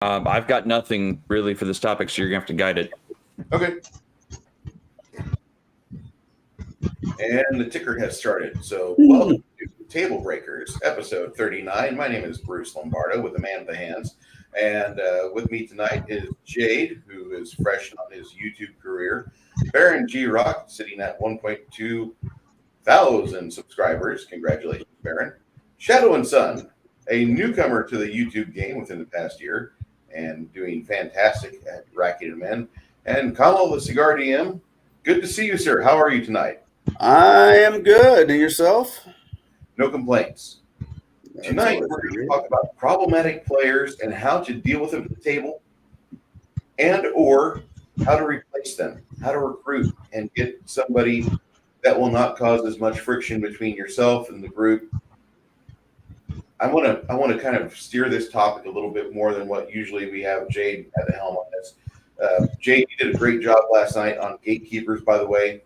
I've got nothing really for this topic, so you're gonna have to guide it. Okay. And the ticker has started. So, welcome to Tablebreakers, episode 39. My name is Bruce Lombardo with the man with the hands. And with me tonight is Jade, who is fresh on his YouTube career. Baron G Rock, sitting at 1.2 thousand subscribers. Congratulations, Baron. Shadow and Sun, a newcomer to the YouTube game within the past year and doing fantastic at racking them in. And Kamal, the Cigar DM, good to see you, sir. How are you tonight? I am good. And yourself? No complaints. Tonight, we're going to talk about problematic players and how to deal with them at the table, and or how to replace them, how to recruit and get somebody that will not cause as much friction between yourself and the group. I want to kind of steer this topic a little bit more than what usually we have Jade at the helm on this. Jade, you did a great job last night on Gatekeepers, by the way.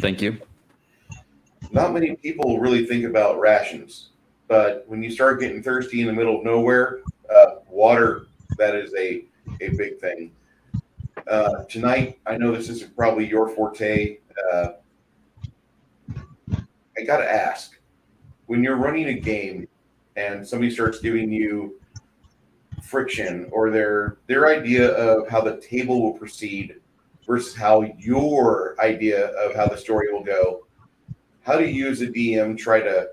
Thank you. Not many people really think about rations, but when you start getting thirsty in the middle of nowhere, water, that is a big thing. Tonight, I know this isn't probably your forte. I got to ask, when you're running a game and somebody starts giving you friction or their idea of how the table will proceed versus how your idea of how the story will go, how do you as a DM try to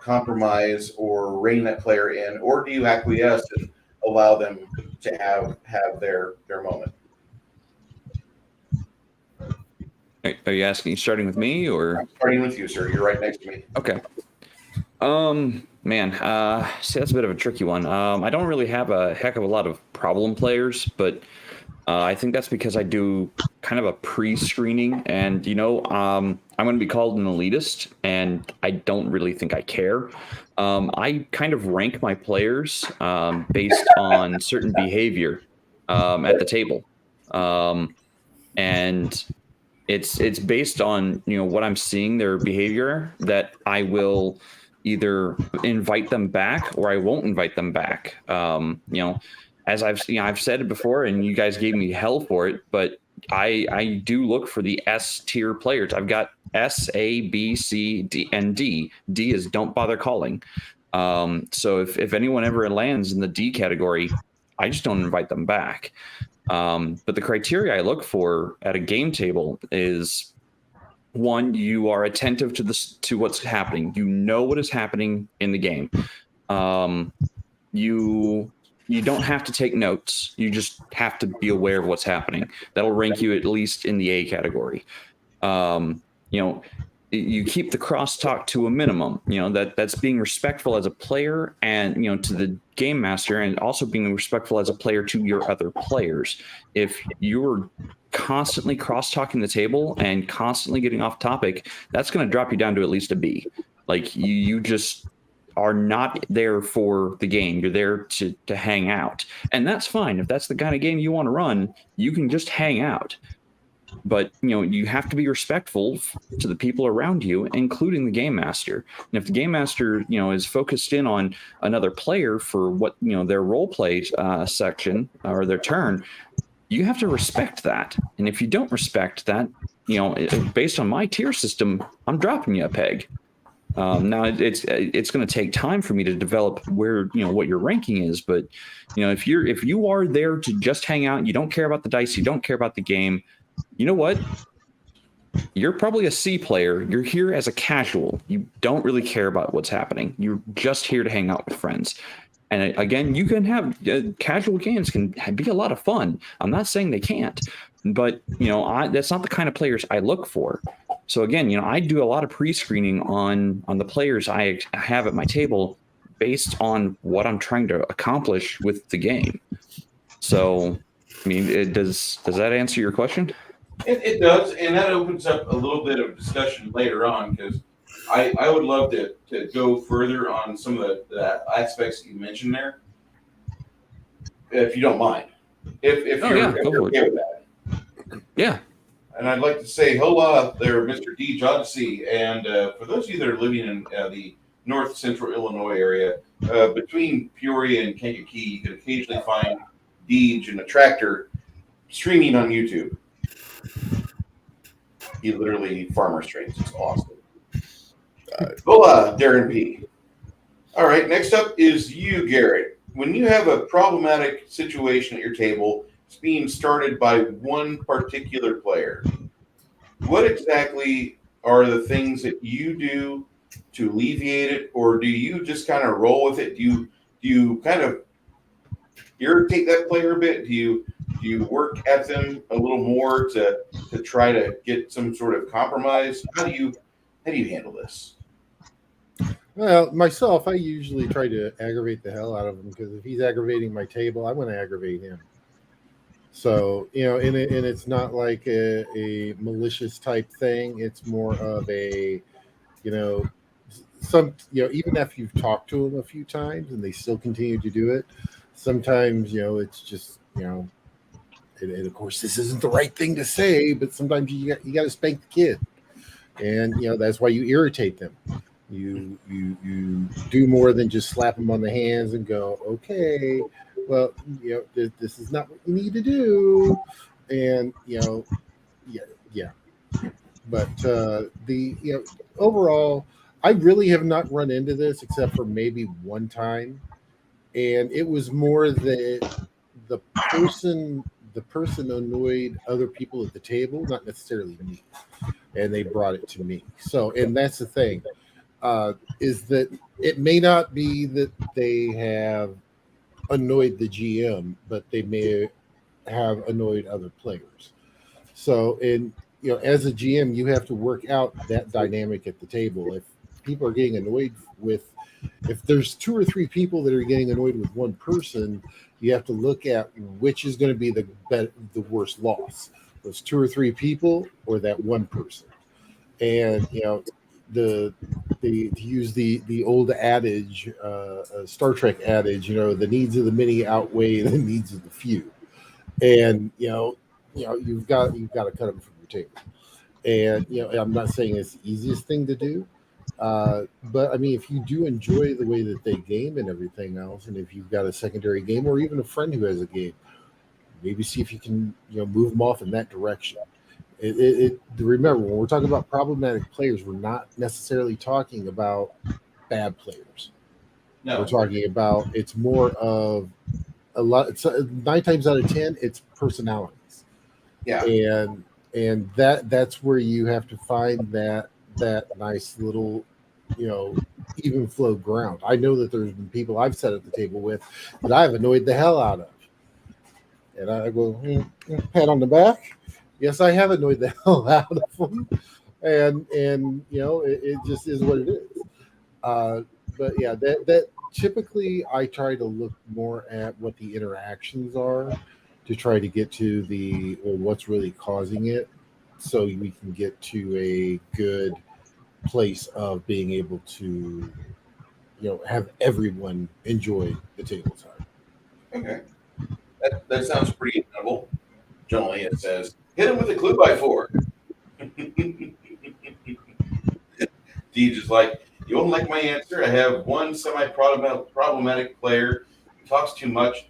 compromise or rein that player in, or do you acquiesce and allow them to have their moment? Are you asking, starting with me or? I'm starting with you, sir. You're right next to me. Okay. Man, see, that's a bit of a tricky one. I don't really have a heck of a lot of problem players, but I think that's because I do kind of a pre-screening, and I'm going to be called an elitist, and I don't really think I care. I kind of rank my players based on certain behavior at the table, and it's based on what I'm seeing their behavior that I will either invite them back or I won't invite them back. As I've said it before, and you guys gave me hell for it, but I do look for the S tier players. I've got S, A, B, C, D, and D. D is don't bother calling. So if anyone ever lands in the D category, I just don't invite them back. But the criteria I look for at a game table is, one, you are attentive to what's happening. You know what is happening in the game. You don't have to take notes. You just have to be aware of what's happening. That'll rank you at least in the A category. You keep the crosstalk to a minimum. That's being respectful as a player and to the game master, and also being respectful as a player to your other players. If you're constantly cross-talking the table and constantly getting off topic, that's going to drop you down to at least a B. Like you just are not there for the game. You're there to hang out, and that's fine. If that's the kind of game you want to run, you can just hang out. But you have to be respectful to the people around you, including the game master. And if the game master is focused in on another player for what their role play section or their turn, you have to respect that. And if you don't respect that, based on my tier system, I'm dropping you a peg. Now it's going to take time for me to develop where what your ranking is, but if you are there to just hang out, you don't care about the dice, you don't care about the game, you know what? You're probably a C player. You're here as a casual. You don't really care about what's happening. You're just here to hang out with friends. And again, you can have casual games can be a lot of fun. I'm not saying they can't, but that's not the kind of players I look for. So again, I do a lot of pre-screening on the players I have at my table based on what I'm trying to accomplish with the game. So, does that answer your question? It does, and that opens up a little bit of discussion later on, because I would love to go further on some of the aspects that you mentioned there, If you don't mind. If you're okay with that. Yeah. And I'd like to say hola there, Mr. D. Jodeci. And for those of you that are living in the north central Illinois area. Between Peoria and Kankakee, you can occasionally find Deej and a tractor streaming on YouTube. He literally farmer streams. It's awesome. Hola, Darren P. All right, next up is you, Garrett. When you have a problematic situation at your table, it's being started by one particular player. What exactly are the things that you do to alleviate it, or do you just kind of roll with it? Do you kind of irritate that player a bit? Do you work at them a little more to try to get some sort of compromise? How do you handle this? Well, myself, I usually try to aggravate the hell out of him, because if he's aggravating my table, I want to aggravate him. So, and it's not like a malicious type thing. It's more of a, even if you've talked to them a few times and they still continue to do it, sometimes, it's just, and of course, this isn't the right thing to say, but sometimes you got to spank the kid. And, that's why you irritate them. You do more than just slap them on the hands and go, okay, well, this is not what you need to do. And, yeah. But overall, I really have not run into this except for maybe one time. And it was more that the person annoyed other people at the table, not necessarily me. And they brought it to me. So, and that's the thing. Is that it may not be that they have annoyed the GM, but they may have annoyed other players. So, as a GM, you have to work out that dynamic at the table. If people are getting annoyed if there's 2 or 3 people that are getting annoyed with one person, you have to look at which is going to be the worst loss: those 2 or 3 people or that one person. And to use the old adage, Star Trek adage, the needs of the many outweigh the needs of the few, and you've got to cut them from your table. And I'm not saying it's the easiest thing to do, but I mean, if you do enjoy the way that they game and everything else, and if you've got a secondary game or even a friend who has a game, maybe see if you can move them off in that direction. Remember, when we're talking about problematic players, we're not necessarily talking about bad players. No, we're talking about, it's more of a lot. It's 9 times out of 10, it's personalities. Yeah, and that's where you have to find that nice little, even flow ground. I know that there's been people I've sat at the table with that I've annoyed the hell out of, and I go, pat on the back. Yes, I have annoyed the hell out of them, and it just is what it is. But yeah, that typically I try to look more at what the interactions are to try to get to what's really causing it, so we can get to a good place of being able to have everyone enjoy the table time. Okay, that sounds pretty novel. Generally, it says, hit him with a clue by 4. Deej is like, you won't like my answer. I have one semi-problematic player who talks too much,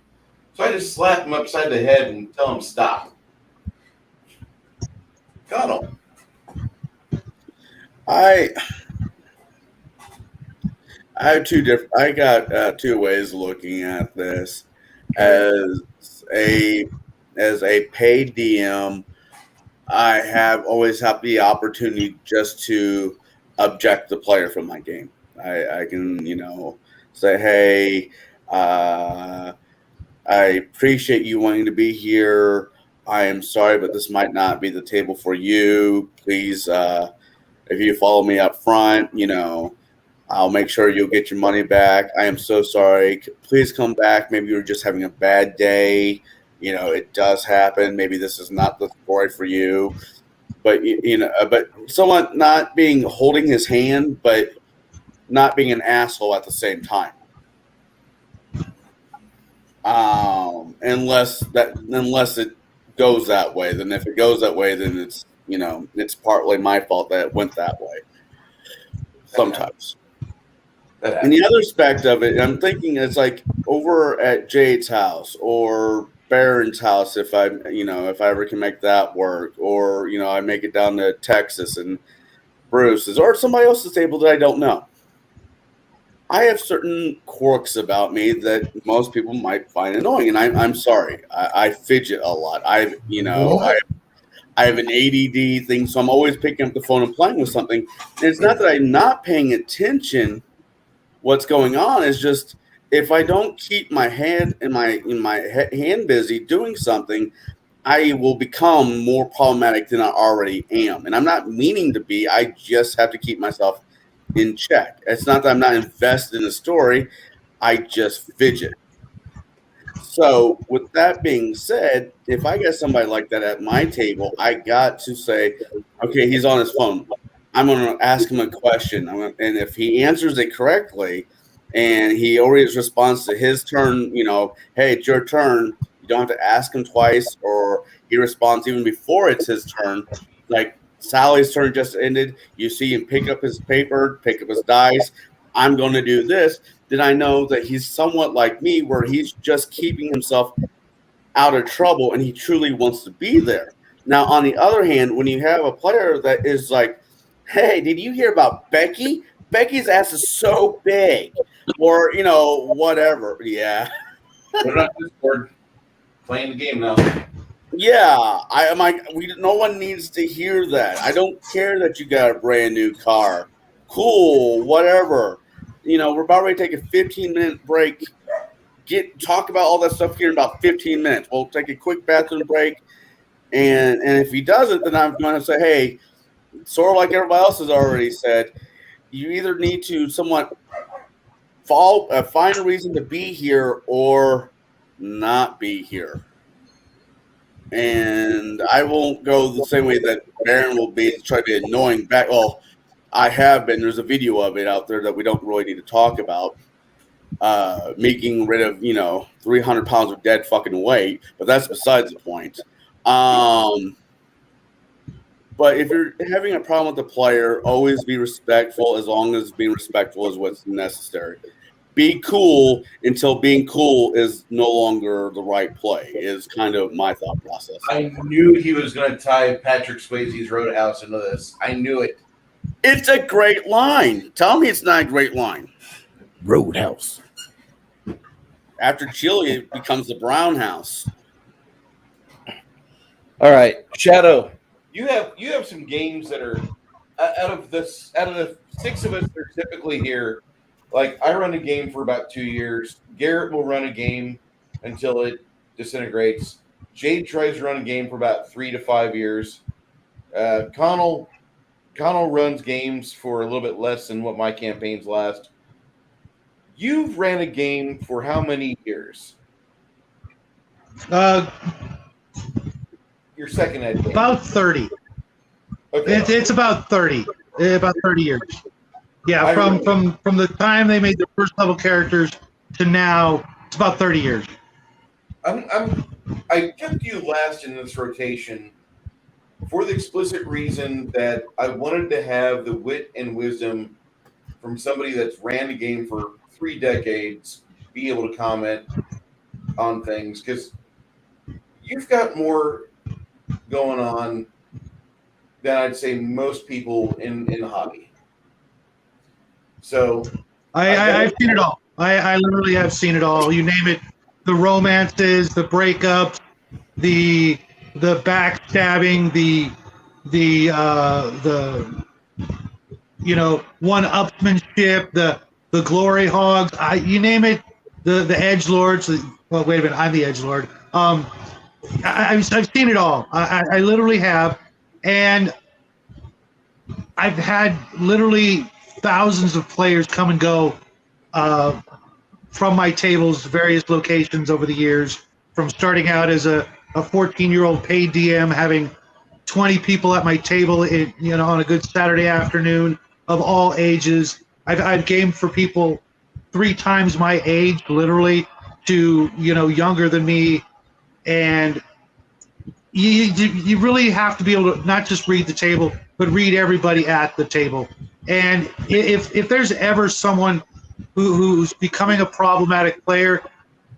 so I just slap him upside the head and tell him stop. Got him. I have I got 2 ways of looking at this. As a paid DM, I have always had the opportunity just to object the player from my game. I can, say, hey, I appreciate you wanting to be here. I am sorry, but this might not be the table for you. Please, if you follow me up front, I'll make sure you'll get your money back. I am so sorry. Please come back. Maybe you're just having a bad day. It does happen. Maybe this is not the story for you. But, but someone not holding his hand, but not being an asshole at the same time. Unless it goes that way. Then if it goes that way, then it's partly my fault that it went that way. Sometimes. That And the happens. other aspect of it, I'm thinking it's like over at Jade's house or Baron's house, if I ever can make that work, or I make it down to Texas and Bruce's or somebody else's table that I don't know. I have certain quirks about me that most people might find annoying, and I'm sorry. I fidget a lot. I have an ADD thing, so I'm always picking up the phone and playing with something. And it's not that I'm not paying attention. What's going on is just if I don't keep my hand hand busy doing something, I will become more problematic than I already am. And I'm not meaning to be. I just have to keep myself in check. It's not that I'm not invested in the story. I just fidget. So with that being said, if I get somebody like that at my table, I got to say, okay, he's on his phone. I'm going to ask him a question. And if he answers it correctly and he always responds to his turn, hey, it's your turn. You don't have to ask him twice, or he responds even before it's his turn. Like Sally's turn just ended. You see him pick up his paper, pick up his dice. I'm going to do this. Then I know that he's somewhat like me, where he's just keeping himself out of trouble and he truly wants to be there. Now, on the other hand, when you have a player that is like, hey, did you hear about Becky? Becky's ass is so big, or whatever. Yeah, Put it on Discord. Playing the game now. yeah. I'm like, no one needs to hear that. I don't care that you got a brand new car. Cool, whatever. We're about ready to take a 15-minute break. Talk about all that stuff here in about 15 minutes. We'll take a quick bathroom break, and if he doesn't, then I'm going to say, hey, sort of like everybody else has already said, you either need to somewhat find a reason to be here or not be here. And I won't go the same way that Baron will be to try to be annoying back. Well, I have been. There's a video of it out there that we don't really need to talk about. Making rid of 300 pounds of dead fucking weight, but that's besides the point. But if you're having a problem with the player, always be respectful, as long as being respectful is what's necessary. Be cool until being cool is no longer the right play, is kind of my thought process. I knew he was going to tie Patrick Swayze's Roadhouse into this. I knew it. It's a great line. Tell me it's not a great line. Roadhouse. After Chile, it becomes the Brown House. All right, Shadow. You have some games that are out of the 6 of us that are typically here. Like, I run a game for about 2 years. Garrett will run a game until it disintegrates. Jade tries to run a game for about 3 to 5 years. Connell runs games for a little bit less than what my campaigns last. You've ran a game for how many years? Your second ed game. About 30. Okay. It's about 30. About 30 years. Yeah, from the time they made the first level characters to now, it's about 30 years. I kept you last in this rotation for the explicit reason that I wanted to have the wit and wisdom from somebody that's ran a game for 3 decades be able to comment on things, because you've got more going on than I'd say most people in the hobby. So I've seen it all. I literally have seen it all. You name it, the romances, the breakups, the backstabbing, the one-upsmanship, the glory hogs. You name it, the edgelords. Well, wait a minute, I'm the edgelord. I've seen it all. I literally have, and I've had literally thousands of players come and go from my tables, various locations over the years, from starting out as a 14-year-old paid DM, having 20 people at my table on a good Saturday afternoon of all ages. I've gamed for people 3 times my age, literally, to younger than me, and you really have to be able to not just read the table, but read everybody at the table. And if there's ever someone who's becoming a problematic player,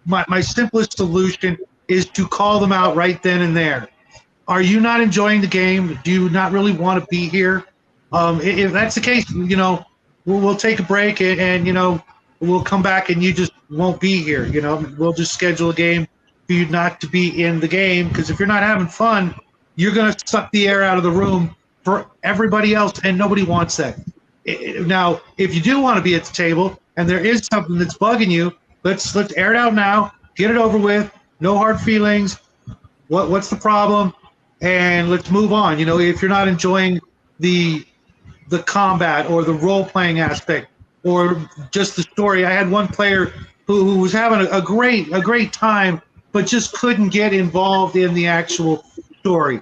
my simplest solution is to call them out right then and there. Are you not enjoying the game? Do you not really want to be here? If that's the case, we'll take a break and we'll come back and you just won't be here. We'll just schedule a game for you not to be in the game, because if you're not having fun, you're going to suck the air out of the room for everybody else, and nobody wants that. Now, if you do want to be at the table and there is something that's bugging you, let's air it out now, get it over with, no hard feelings. What's the problem? And let's move on. If you're not enjoying the combat or the role-playing aspect or just the story. I had one player who was having a great time, but just couldn't get involved in the actual story.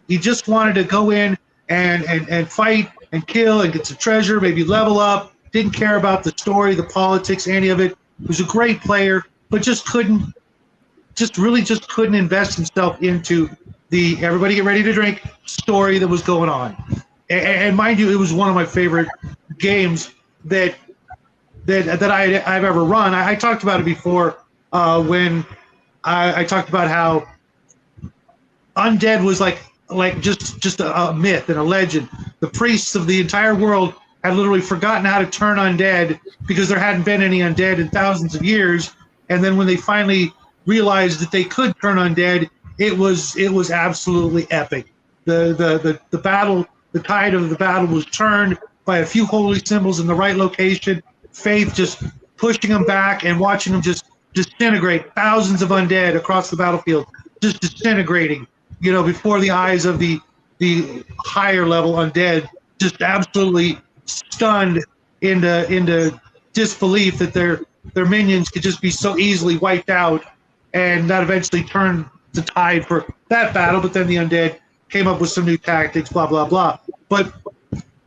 He just wanted to go in and fight and kill and get some treasure, maybe level up. Didn't care about the story, the politics, any of it. He was a great player, but just couldn't invest himself into the everybody get ready to drink story that was going on. And mind you, it was one of my favorite games that I've ever run. I talked about it before when I talked about how undead was like just a myth and a legend. The priests of the entire world had literally forgotten how to turn undead because there hadn't been any undead in thousands of years. And then when they finally realized that they could turn undead, it was absolutely epic. The battle, the tide of the battle was turned by a few holy symbols in the right location. Faith just pushing them back and watching them just disintegrate. Thousands of undead across the battlefield, just disintegrating. Before the eyes of the higher level undead, just absolutely stunned into disbelief that their minions could just be so easily wiped out, and that eventually turned the tide for that battle. But then the undead came up with some new tactics, blah blah blah. But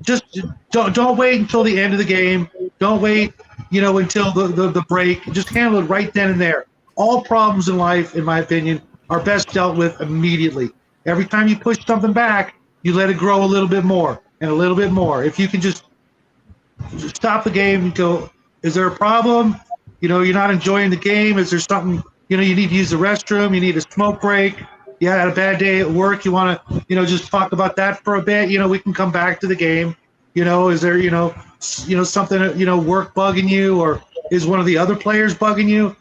just don't wait until the end of the game. Don't wait, until the break. Just handle it right then and there. All problems in life, in my opinion, are best dealt with immediately. Every time you push something back, you let it grow a little bit more and a little bit more. If you can just stop the game and go, is there a problem? You're not enjoying the game. Is there something, you need to use the restroom? You need a smoke break? You had a bad day at work. You want to, just talk about that for a bit. We can come back to the game. Is there, something, work bugging you, or is one of the other players bugging you?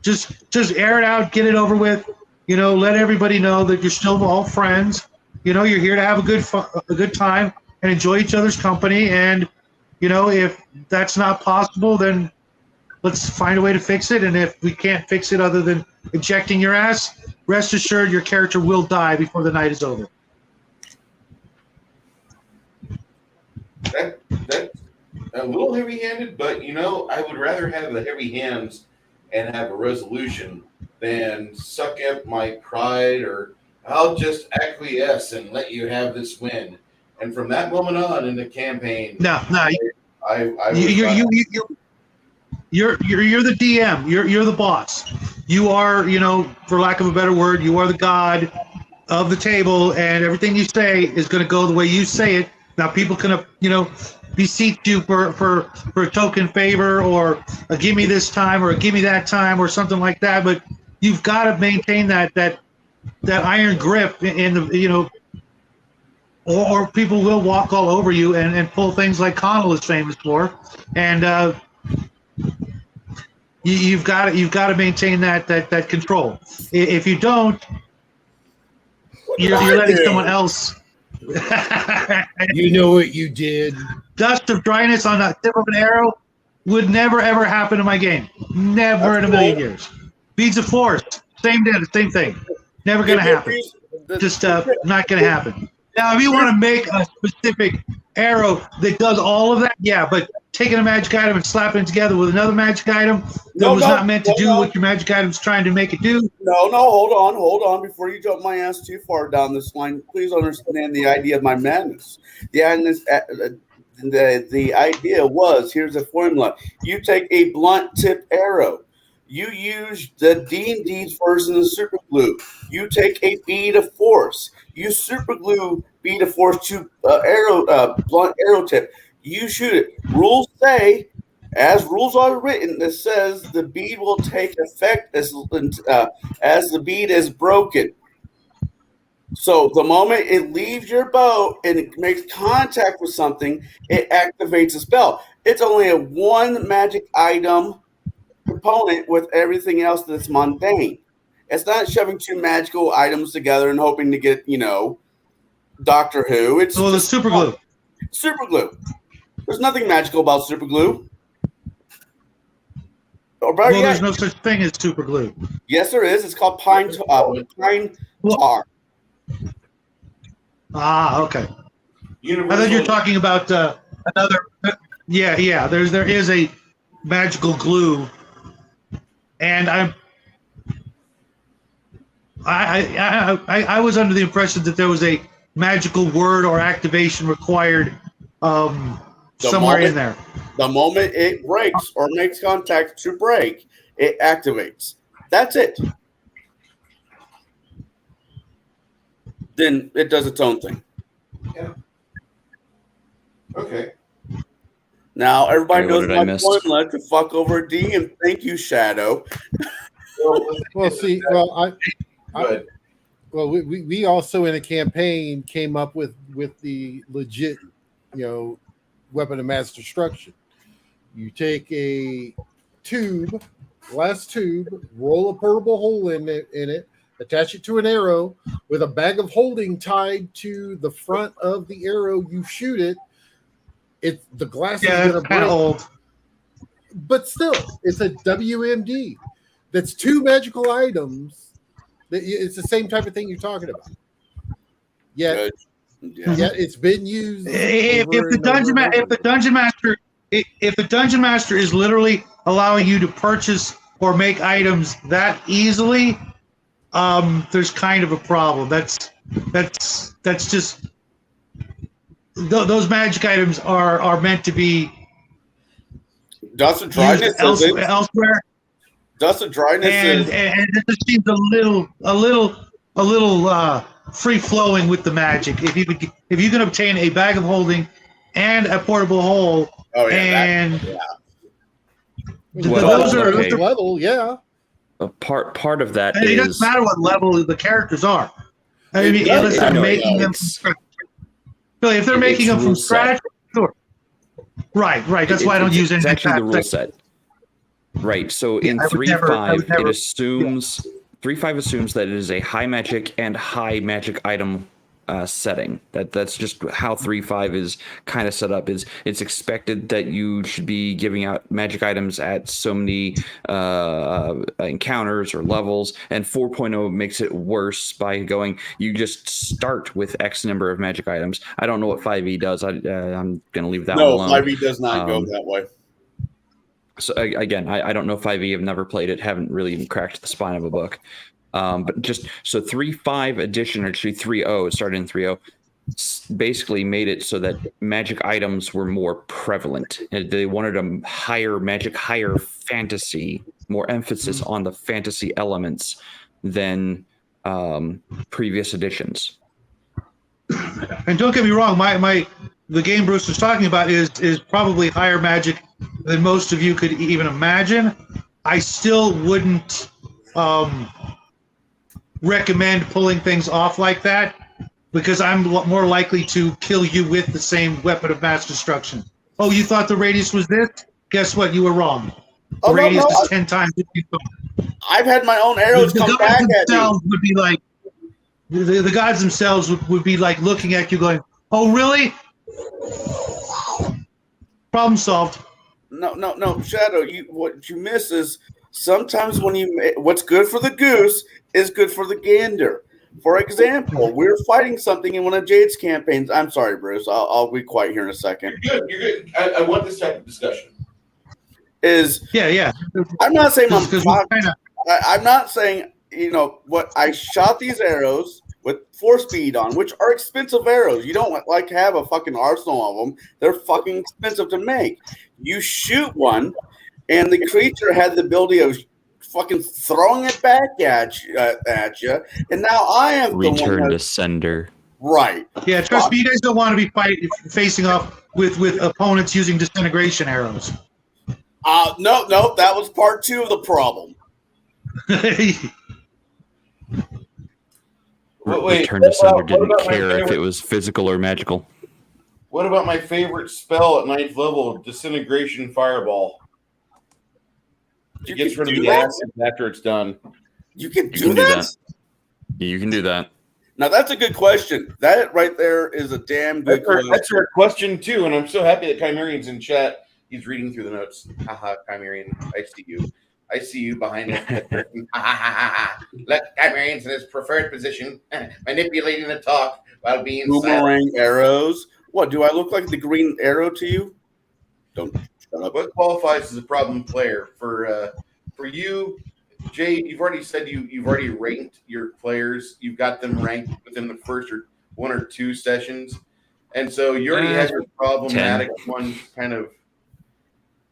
Just air it out, get it over with. Let everybody know that you're still all friends. You're here to have a good time and enjoy each other's company. And if that's not possible, then let's find a way to fix it. And if we can't fix it other than ejecting your ass, rest assured your character will die before the night is over. That's a little heavy-handed, but I would rather have the heavy hands and have a resolution than suck up my pride, or I'll just acquiesce and let you have this win. And from that moment on in the campaign, No, you're the DM. You're the boss. You are, for lack of a better word, you are the god of the table, and everything you say is going to go the way you say it. Now, people can, beseech you for a token favor, or a give me this time, or a give me that time, or something like that. But you've got to maintain that iron grip in the, or people will walk all over you and pull things like Connell is famous for. And you've got to maintain that control. If you don't, you're letting someone else. You know what you did. Dust of dryness on the tip of an arrow would never ever happen in my game. Never in a million years. Beads of force, same thing. Never gonna happen. Just not gonna happen. Now, if you want to make a specific arrow that does all of that, yeah, but taking a magic item and slapping it together with another magic item that was not meant to do what your magic item's trying to make it do. No, hold on. Before you jump my ass too far down this line, please understand the idea of my madness. The idea was, here's a formula. You take a blunt tip arrow. You use the D&D's version of super glue. You take a bead of force. You super glue bead of force to blunt arrow tip. you shoot it. Rules say, as rules are written, it says the bead will take effect as the bead is broken. So the moment it leaves your bow and it makes contact with something, it activates a spell. It's only a one magic item component with everything else that's mundane. It's not shoving two magical items together and hoping to get, Doctor Who. It's the super glue. Super glue. There's nothing magical about super glue. There's no such thing as super glue. Yes, there is. It's called pine tar. Ah, okay. Universal. I thought you were talking about another. Yeah. There is a magical glue, and I was under the impression that there was a magical word or activation required somewhere in there. The moment it breaks or makes contact to break, it activates. That's it. Then it does its own thing. Yeah. Okay. Now everybody knows I my formula to fuck over D, and thank you, Shadow. We also in a campaign came up with the legit, weapon of mass destruction. You take a glass tube, roll a portable hole in it, attach it to an arrow with a bag of holding tied to the front of the arrow. You shoot it. The glass is going to break. Old. But still, it's a WMD. That's two magical items. It's the same type of thing you're talking about. Yet it's been used. If the dungeon master is literally allowing you to purchase or make items that easily, there's kind of a problem. That's just those magic items are meant to be Dust and dryness elsewhere. Dust and dryness and it just seems a little free flowing with the magic. If you can obtain a bag of holding and a portable hole, those are level, yeah. Part of that it doesn't matter what level the characters are. I mean, unless they're making them from scratch. Really, if they're making them from scratch, sure. Right. That's why I don't use any. It's actually the rule set. Right. So in 3.5, it assumes 3.5 assumes that it is a high magic and high magic item setting. That's just how 3.5 is kind of set up. It's expected that you should be giving out magic items at so many encounters or levels, and 4.0 makes it worse by going, you just start with X number of magic items. I don't know what 5e does. I'm going to leave that one alone. No, 5e does not go that way. So again, I don't know 5e. I've never played it. Haven't really even cracked the spine of a book. But just so 3.5 edition, or actually 3.0, it started in 3.0, basically made it so that magic items were more prevalent. They wanted a higher fantasy, more emphasis on the fantasy elements than previous editions. And don't get me wrong, the game Bruce was talking about is probably higher magic than most of you could even imagine. I still wouldn't recommend pulling things off like that, because I'm more likely to kill you with the same weapon of mass destruction. Oh, you thought the radius was this? Guess what? You were wrong. The radius is 10 times what you thought. I've had my own arrows come back at me. Would be like, the gods themselves would be like looking at you going, oh, really? Problem solved. No, Shadow. What you miss is sometimes what's good for the goose is good for the gander. For example, we're fighting something in one of Jade's campaigns. I'm sorry, Bruce. I'll be quiet here in a second. You're good. I want this type of discussion. Yeah. I'm not saying I'm not saying what I shot these arrows with force speed on, which are expensive arrows. You don't like have a fucking arsenal of them. They're fucking expensive to make. You shoot one, and the creature had the ability of fucking throwing it back at you, and now I am return to sender. Right. Yeah, trust me, you guys don't want to be facing off with opponents using disintegration arrows. No, that was part 2 of the problem. Return to Sender didn't about my care if favorite- it was physical or magical. What about my favorite spell at 9th level, Disintegration Fireball? It You gets can rid of do the that? acid after it's done. You can You do can do that? that. You can do that. Now, that's a good question. That right there is a damn good question. That's our question, too, and I'm so happy that Chimerian's in chat. He's reading through the notes. Haha, Chimerian, I see you. I see you behind the curtain. Look, Chimerian's in his preferred position, manipulating the talk while being silent. Boomerang arrows. What, do I look like the green arrow to you? Don't shut up. What qualifies as a problem player for you, Jay? You've already said you've already ranked your players. You've got them ranked within the first or 1 or 2 sessions, and so you already have your problematic ones kind of.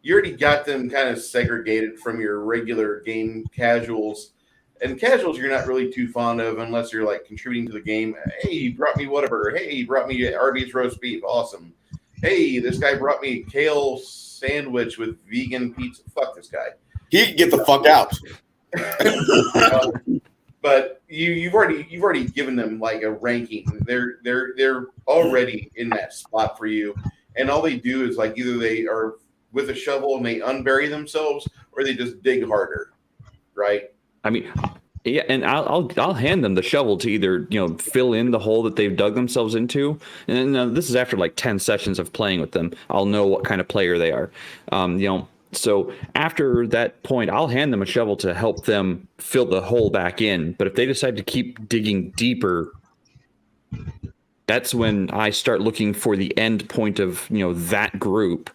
You already got them kind of segregated from your regular game casuals, and casuals you're not really too fond of unless you're like contributing to the game. Hey, he brought me Whataburger. Hey, he brought me Arby's roast beef. Awesome. Hey, this guy brought me kale sandwich with vegan pizza. Fuck this guy. He can get the fuck out. But you've already given them like a ranking. They're already in that spot for you, and all they do is like either they are with a shovel and they unbury themselves, or they just dig harder, right? I mean, yeah, and I'll hand them the shovel to either fill in the hole that they've dug themselves into, and then, this is after like 10 sessions of playing with them. I'll know what kind of player they are, So after that point, I'll hand them a shovel to help them fill the hole back in. But if they decide to keep digging deeper, that's when I start looking for the end point of that group,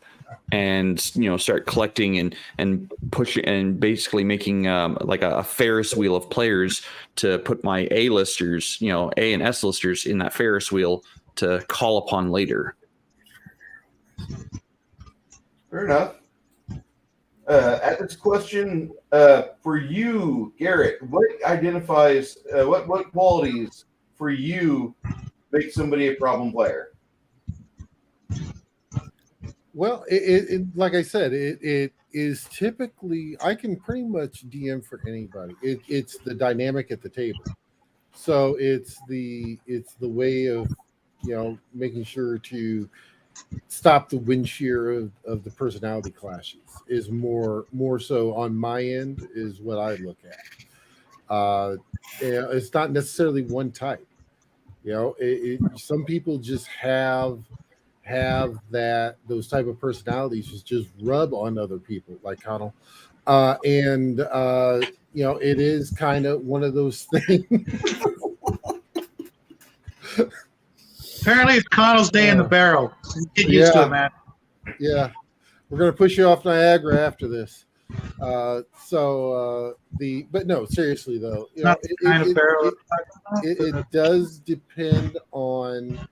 and start collecting and pushing and basically making like a Ferris wheel of players to put my A-listers, A and S listers in that Ferris wheel to call upon later. Fair enough. At this question, for you, Garrett, what identifies what qualities for you make somebody a problem player? Well, it like I said, it is typically I can pretty much DM for anybody. It's the dynamic at the table, so it's the way of making sure to stop the wind shear of the personality clashes is more so on my end is what I look at. It's not necessarily one type. Some people just have those type of personalities just rub on other people, like Connell, and it is kind of one of those things. Apparently, it's Connell's day in the barrel. Get used to it, man. Yeah, we're gonna push you off Niagara after this. But no, seriously though, it does depend on.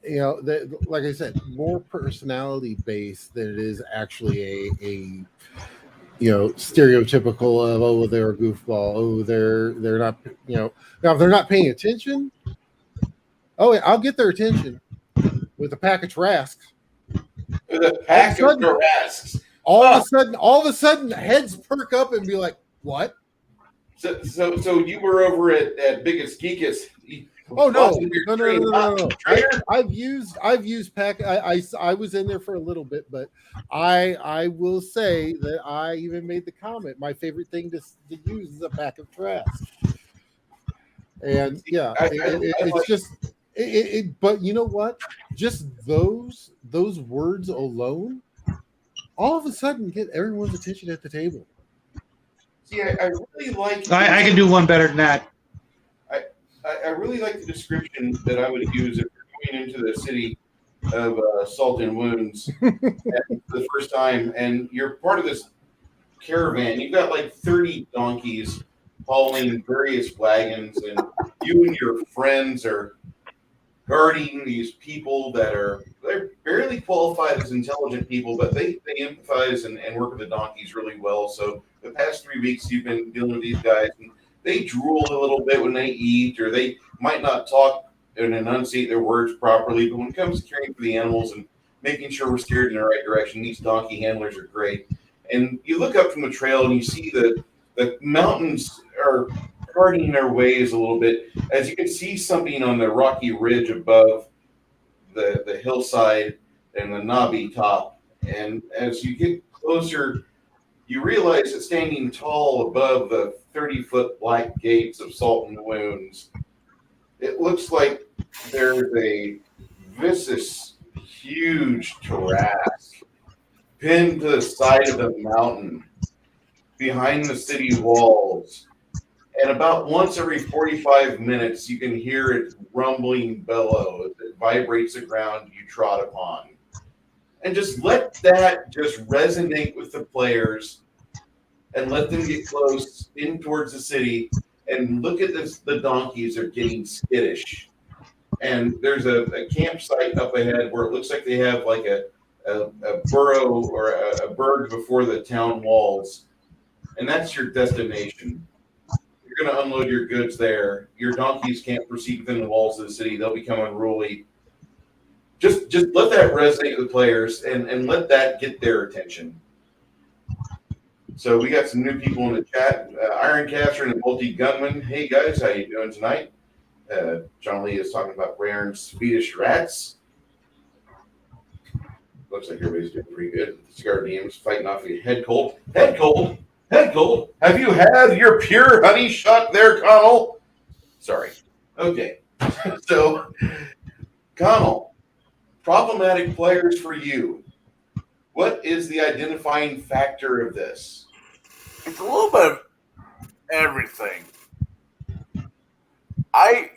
Like I said, more personality based than it is actually a stereotypical of they're a goofball, they're not now if they're not paying attention, I'll get their attention with a pack of Trasks. With a pack of Trasks. All of a sudden heads perk up and be like, what? So you were over at Biggest Geekus. Oh no. I've used pack. I was in there for a little bit, but I will say that I even made the comment. My favorite thing to use is a pack of Trasks. And yeah, it's just. But you know what? Just those words alone, all of a sudden, get everyone's attention at the table. See, I really like. I can do one better than that. I really like the description that I would use if you're going into the city of Salt and Wounds for the first time, and you're part of this caravan. You've got like 30 donkeys hauling various wagons, and you and your friends are guarding these people they're barely qualified as intelligent people, but they empathize and work with the donkeys really well. So the past 3 weeks you've been dealing with these guys, and they drool a little bit when they eat, or they might not talk and enunciate their words properly. But when it comes to caring for the animals and making sure we're steered in the right direction. These donkey handlers are great. And you look up from the trail and you see the mountains are parting their ways a little bit, as you can see something on the rocky ridge above the hillside and the knobby top. And as you get closer, you realize that standing tall above the 30-foot black gates of Salt and Wounds, it looks like there's a vicious, huge Tarrasque pinned to the side of the mountain behind the city walls. And about once every 45 minutes, you can hear it rumbling bellow as it vibrates the ground you trod upon. And just let that just resonate with the players and let them get close in towards the city. And look at this, the donkeys are getting skittish. And there's a campsite up ahead where it looks like they have like a burrow or a burg before the town walls. And that's your destination. You're going to unload your goods there. Your donkeys can't proceed within the walls of the city. They'll become unruly. Just let that resonate with players and let that get their attention. So we got some new people in the chat. Ironcaster and the Multi Gunman. Hey guys, how you doing tonight? John Lee is talking about rare and Swedish rats. Looks like everybody's doing pretty good. Cigar DM's fighting off a head cold. Head cold. Head cold. Have you had your pure honey shot there, Connell? Sorry. Okay. So, Connell, problematic players for you. What is the identifying factor of this? It's a little bit of everything. I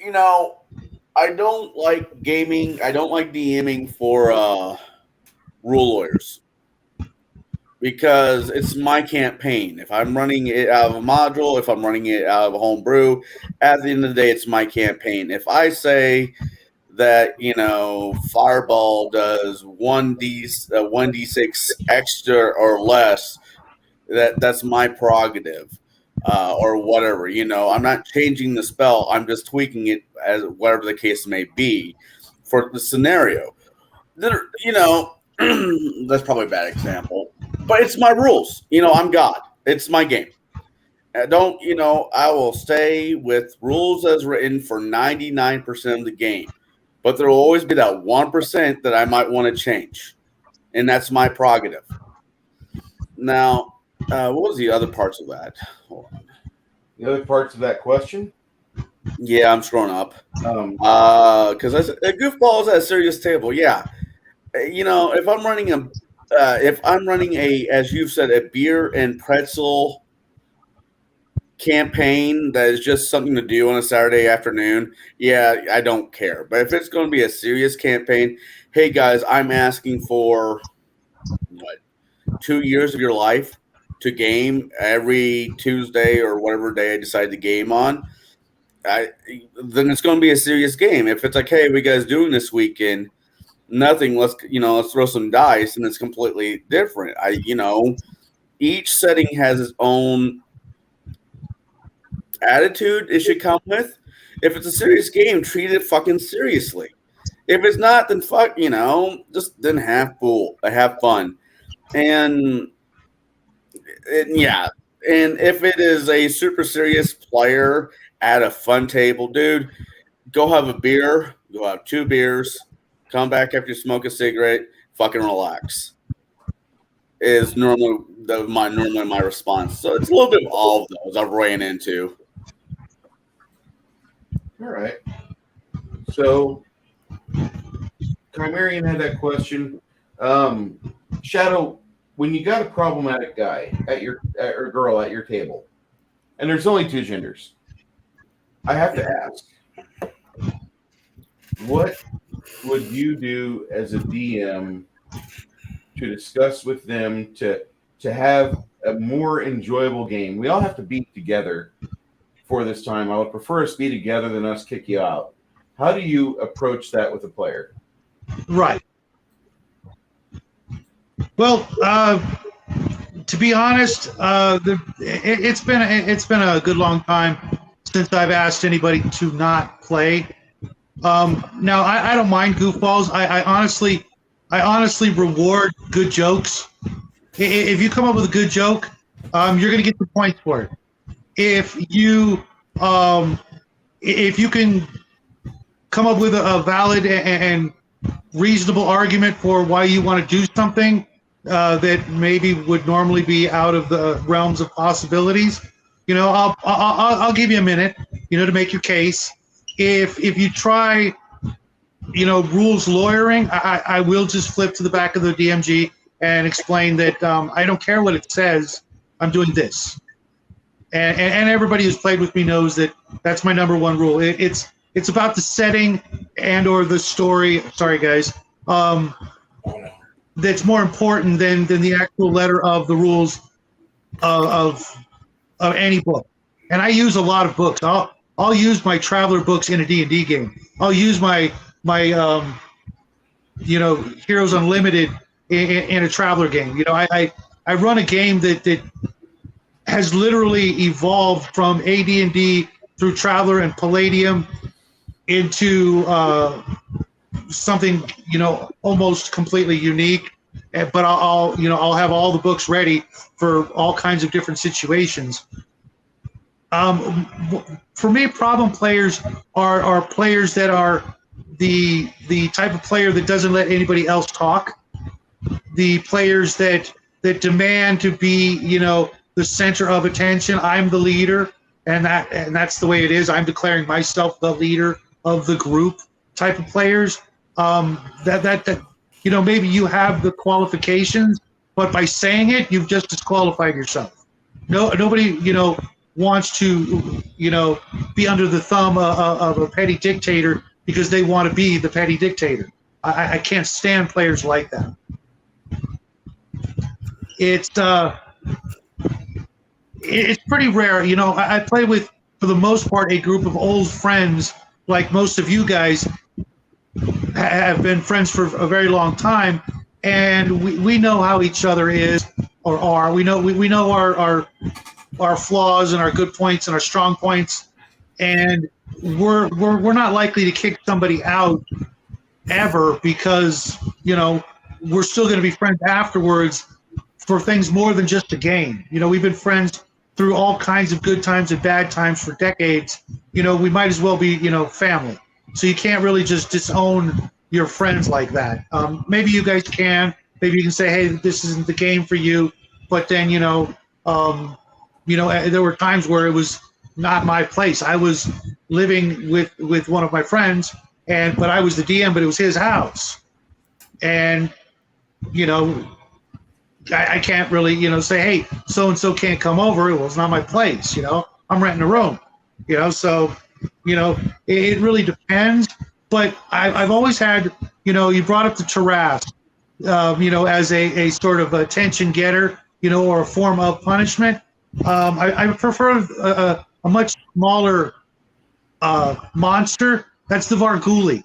don't like gaming. I don't like DMing for rule lawyers because it's my campaign. If I'm running it out of a module, if I'm running it out of a homebrew, at the end of the day, it's my campaign. If I say that Fireball does 1d6 extra or less, that's my prerogative, or whatever. I'm not changing the spell. I'm just tweaking it as whatever the case may be for the scenario. That's probably a bad example, but it's my rules. I'm God. It's my game. I will stay with rules as written for 99% of the game. But there will always be that 1% that I might want to change. And that's my prerogative. Now, what was the other parts of that? Hold on. The other parts of that question? Yeah, I'm scrolling up. Because a goofball is at a serious table. Yeah. If I'm running as you've said, a beer and pretzel campaign that is just something to do on a Saturday afternoon, yeah, I don't care. But if it's going to be a serious campaign, hey guys, I'm asking for 2 years of your life to game every Tuesday or whatever day I decide to game on, then it's going to be a serious game. If it's like, hey, what you guys doing this weekend? Nothing. Let's throw some dice, and it's completely different. Each setting has its own attitude it should come with. If it's a serious game, treat it fucking seriously. If it's not, then just then have fun. And if it is a super serious player at a fun table, dude, go have a beer, go have 2 beers, come back after you smoke a cigarette, fucking relax. Is normally my response. So it's a little bit of all of those I've ran into. All right. So, Chimerian had that question. Shadow, when you got a problematic guy or girl at your table, and there's only 2 genders, I have to ask, what would you do as a DM to discuss with them to have a more enjoyable game? We all have to be together for this time. I would prefer us be together than us kick you out. How do you approach that with a player? Right. Well, to be honest, it's been a good long time since I've asked anybody to not play. Now, I don't mind goofballs. I honestly, I honestly reward good jokes. If you come up with a good joke, you're going to get the points for it. If you can come up with a valid and reasonable argument for why you want to do something that maybe would normally be out of the realms of possibilities, I'll give you a minute, to make your case. If you try, rules lawyering, I will just flip to the back of the DMG and explain that I don't care what it says. I'm doing this. And everybody who's played with me knows that that's my number one rule. It's about the setting and or the story. Sorry, guys. That's more important than the actual letter of the rules of any book. And I use a lot of books. I'll use my Traveler books in a D&D game. I'll use my Heroes Unlimited in a Traveler game. I run a game that has literally evolved from AD&D through Traveler and Palladium into something almost completely unique. But I'll have all the books ready for all kinds of different situations. For me, problem players are players that are the type of player that doesn't let anybody else talk. The players that demand to be the center of attention. I'm the leader, and that's the way it is. I'm declaring myself the leader of the group type of players. Maybe you have the qualifications, but by saying it, you've just disqualified yourself. Nobody wants to be under the thumb of a petty dictator because they want to be the petty dictator. I can't stand players like that. It's pretty rare. I play with, for the most part, a group of old friends, like most of you guys have been friends for a very long time, and we know how each other is or are. We know our flaws and our good points and our strong points, and we're not likely to kick somebody out ever because we're still going to be friends afterwards for things more than just a game. We've been friends through all kinds of good times and bad times for decades. We might as well be family. So you can't really just disown your friends like that. Maybe you guys can. Maybe you can say, hey, this isn't the game for you. But then, there were times where it was not my place. I was living with one of my friends, but I was the DM, but it was his house. And, I can't really, say, hey, so-and-so can't come over. Well, it's not my place, I'm renting a room, so, it really depends. But I've always had, you brought up the Taras, as a sort of attention getter, or a form of punishment. I prefer a much smaller monster. That's the Varghuli.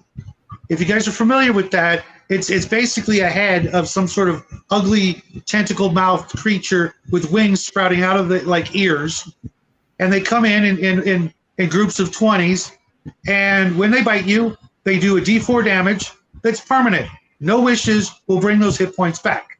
If you guys are familiar with that, it's basically a head of some sort of ugly tentacle-mouthed creature with wings sprouting out of it ears, and they come in groups of 20s, and when they bite you, they do a D4 damage that's permanent. No wishes will bring those hit points back.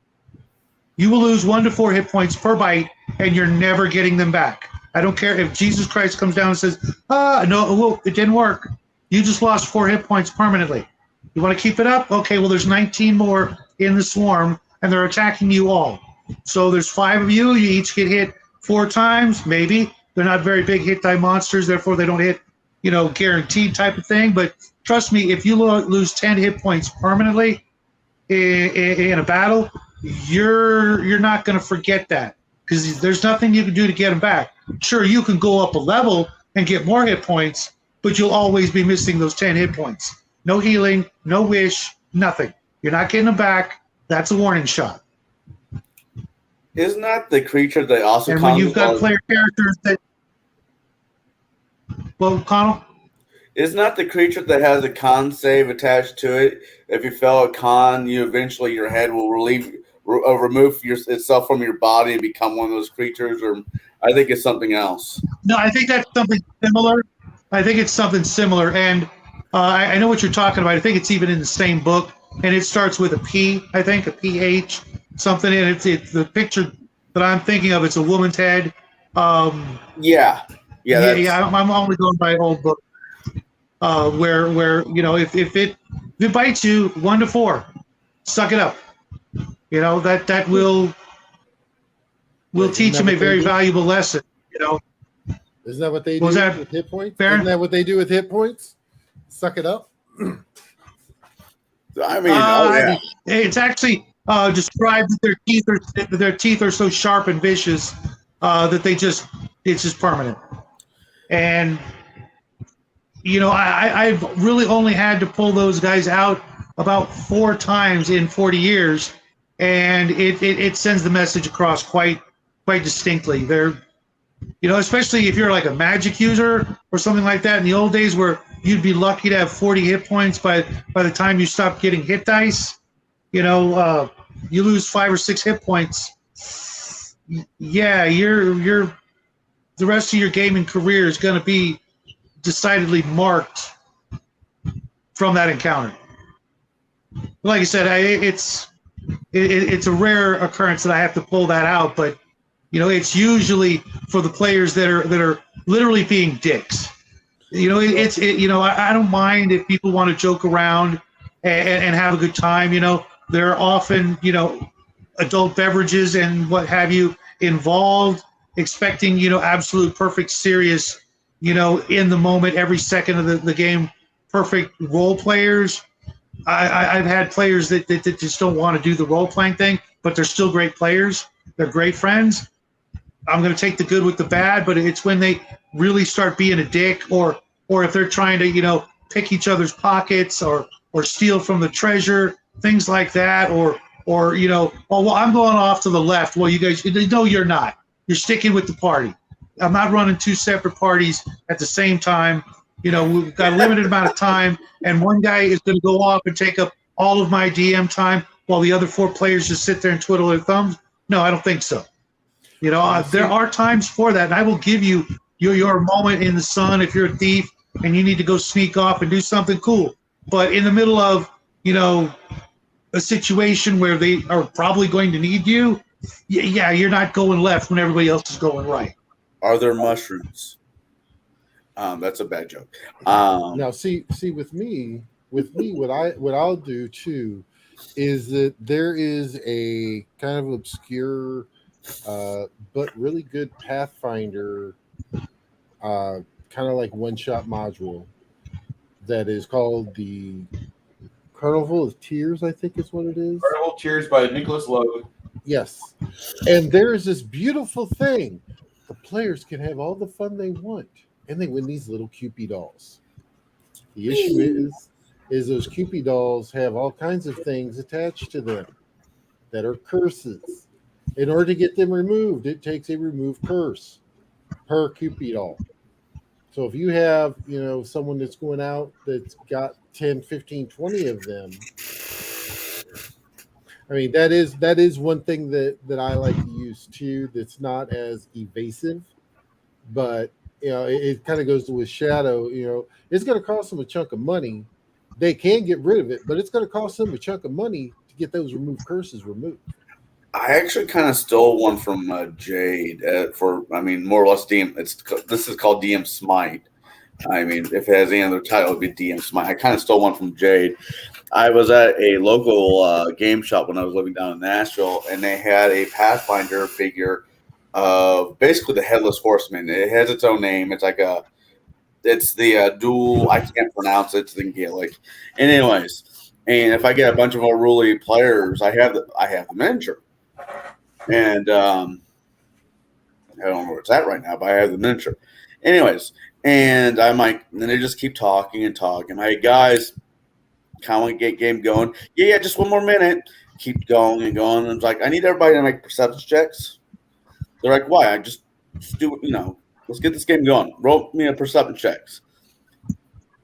You will lose 1 to 4 hit points per bite, and you're never getting them back. I don't care if Jesus Christ comes down and says, no, it didn't work. You just lost 4 hit points permanently. You want to keep it up? Okay, well, there's 19 more in the swarm, and they're attacking you all. So there's 5 of you. You each get hit 4 times, maybe. They're not very big hit die monsters, therefore they don't hit, guaranteed type of thing. But trust me, if you lose 10 hit points permanently in a battle, you're not going to forget that because there's nothing you can do to get them back. Sure, you can go up a level and get more hit points, but you'll always be missing those 10 hit points. No healing, no wish, nothing. You're not getting them back. That's a warning shot. Isn't that the creature that also? And when you've got player characters that, well, Connell. Isn't that the creature that has a con save attached to it? If you fail a con, eventually your head will remove itself from your body and become one of those creatures. Or I think it's something else. No, I think that's something similar. I think it's something similar, and I know what you're talking about. I think it's even in the same book. and it starts with a P, I think, a PH, something. And it's the picture that I'm thinking of. It's a woman's head. Yeah. I'm only going by old book. Where if it bites you 1 to 4, suck it up. That will teach them a very valuable lesson. Isn't that what they do Was that with hit points? fair? Isn't that what they do with hit points? Suck it up. I mean, It's actually described that their teeth are so sharp and vicious that it's just permanent. And I've really only had to pull those guys out about 4 times in 40 years, and it sends the message across quite distinctly. They're, especially if you're like a magic user or something like that in the old days, where you'd be lucky to have 40 hit points by the time you stop getting hit dice. You lose 5 or 6 hit points. Yeah, you're the rest of your gaming career is going to be decidedly marked from that encounter. Like I said, it's a rare occurrence that I have to pull that out, but it's usually for the players that are literally being dicks. I don't mind if people want to joke around and have a good time. There are often adult beverages and what have you involved, expecting absolute perfect serious in the moment, every second of the game, perfect role players. I've had players that just don't want to do the role playing thing, but they're still great players. They're great friends. I'm going to take the good with the bad, but it's when they really start being a dick, or if they're trying to pick each other's pockets or steal from the treasure, things like that, or oh well, I'm going off to the left. Well, you guys, no, you're not. You're sticking with the party. I'm not running 2 separate parties at the same time. We've got a limited amount of time, and one guy is going to go off and take up all of my DM time while the other 4 players just sit there and twiddle their thumbs. No, I don't think so. There are times for that, and I will give you your moment in the sun if you're a thief and you need to go sneak off and do something cool. But in the middle of, a situation where they are probably going to need you, yeah, you're not going left when everybody else is going right. Are there mushrooms? That's a bad joke. Now, see, with me, what I'll do too is that there is a kind of obscure, but really good Pathfinder, kind of like one-shot module that is called the Carnival of Tears, I think is what it is. Carnival of Tears by Nicholas Logue. Yes. And there is this beautiful thing. The players can have all the fun they want, and they win these little Cupid dolls. The issue is those Cupid dolls have all kinds of things attached to them that are curses. In order to get them removed, it takes a remove curse per Cupid doll. So if you have, someone that's going out that's got 10, 15, 20 of them, I mean, that is one thing that I like to use too. That's not as evasive, but it kind of goes with Shadow. It's going to cost them a chunk of money. They can get rid of it, but it's going to cost them a chunk of money to get those remove curses removed. I actually kind of stole one from Jade more or less DM. This is called DM Smite. I mean, if it has any other title, it would be DM Smite. I kind of stole one from Jade. I was at a local game shop when I was living down in Nashville, and they had a Pathfinder figure of basically the Headless Horseman. It has its own name. It's like it's the dual. I can't pronounce it. It's in Gaelic. And anyways, and if I get a bunch of unruly players, I have the miniature. And I don't know where it's at right now, but I have the miniature. Anyways, and I'm like, and they just keep talking and talking. Hey, guys, kind of want to get game going. Yeah, just one more minute. Keep going and going. And it's like, I need everybody to make perception checks. They're like, why? I just do it, let's get this game going. Roll me a perception checks.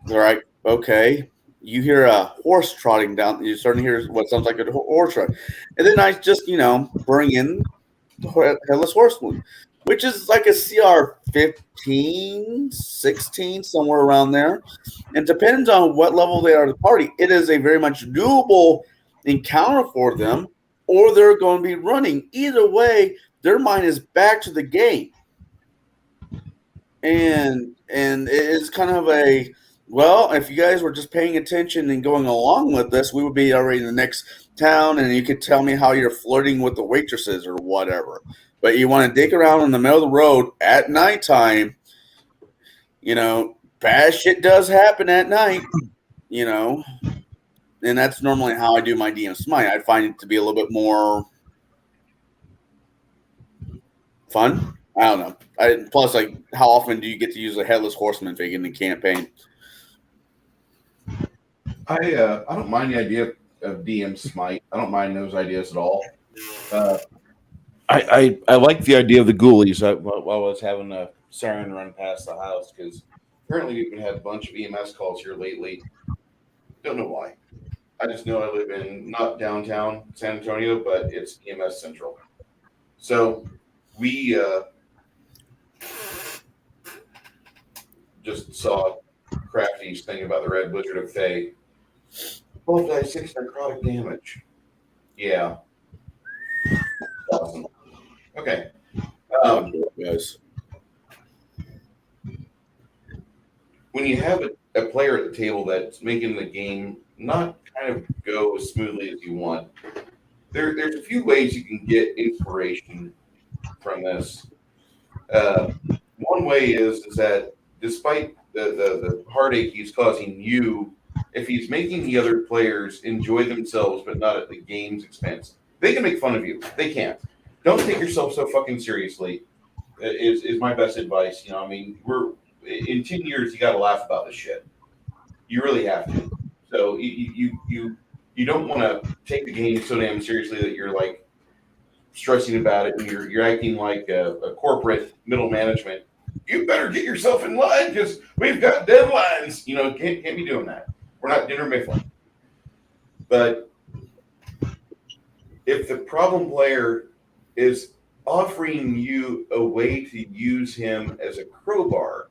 They're like, okay. You hear a horse trotting down. You start to hear what sounds like a horse trot. And then I just, bring in the Headless Horseman. which is like a CR 15, 16, somewhere around there. And depends on what level they are at the party. It is a very much doable encounter for them, or they're going to be running. Either way, their mind is back to the game. And it's kind of a, well, if you guys were just paying attention and going along with this, we would be already in the next town, and you could tell me how you're flirting with the waitresses or whatever. But you want to dig around in the middle of the road at nighttime, bad shit does happen at night, and that's normally how I do my DM Smite. I find it to be a little bit more fun. I don't know. Plus, like, how often do you get to use a Headless Horseman figure in the campaign? I don't mind the idea of DM Smite. I don't mind those ideas at all. I like the idea of the ghoulies. While I was having a siren run past the house, because Apparently, we've been had a bunch of EMS calls here lately. Don't know why. I just know I live in not downtown San Antonio, but it's EMS Central. So we just saw Crafty's thing about the Red Wizard of Thay. 12 dice 6 necrotic damage. Yeah. Awesome. Okay. Yes. When you have a player at the table that's making the game not kind of go as smoothly as you want, there's a few ways you can get inspiration from this. One way is that despite the heartache he's causing you, if he's making the other players enjoy themselves but not at the game's expense, they can make fun of you. They can't. Don't take yourself so fucking seriously. Is my best advice. I mean, we're in 10 years you got to laugh about this shit. You really have to. So you don't want to take the game so damn seriously that you're like stressing about it and you're acting like a corporate middle management. You better get yourself in line because we've got deadlines. Can't be doing that. We're not Dinner Mifflin. But if the problem player is offering you a way to use him as a crowbar,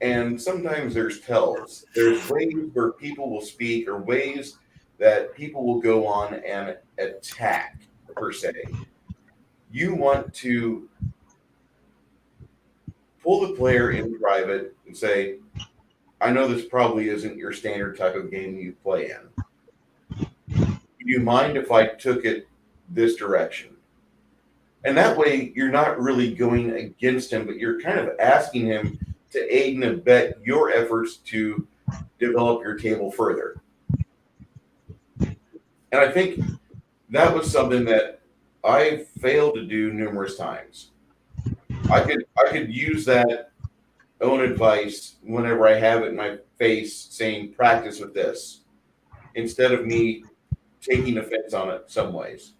and sometimes there's tells. There's ways where people will speak or ways that people will go on and attack, per se. You want to pull the player in private and say, I know this probably isn't your standard type of game you play in. Do you mind if I took it this direction? And that way you're not really going against him, but you're kind of asking him to aid and abet your efforts to develop your table further. And I think that was something that I failed to do numerous times. I could use that own advice whenever I have it in my face saying practice with this instead of me taking offense on it some ways.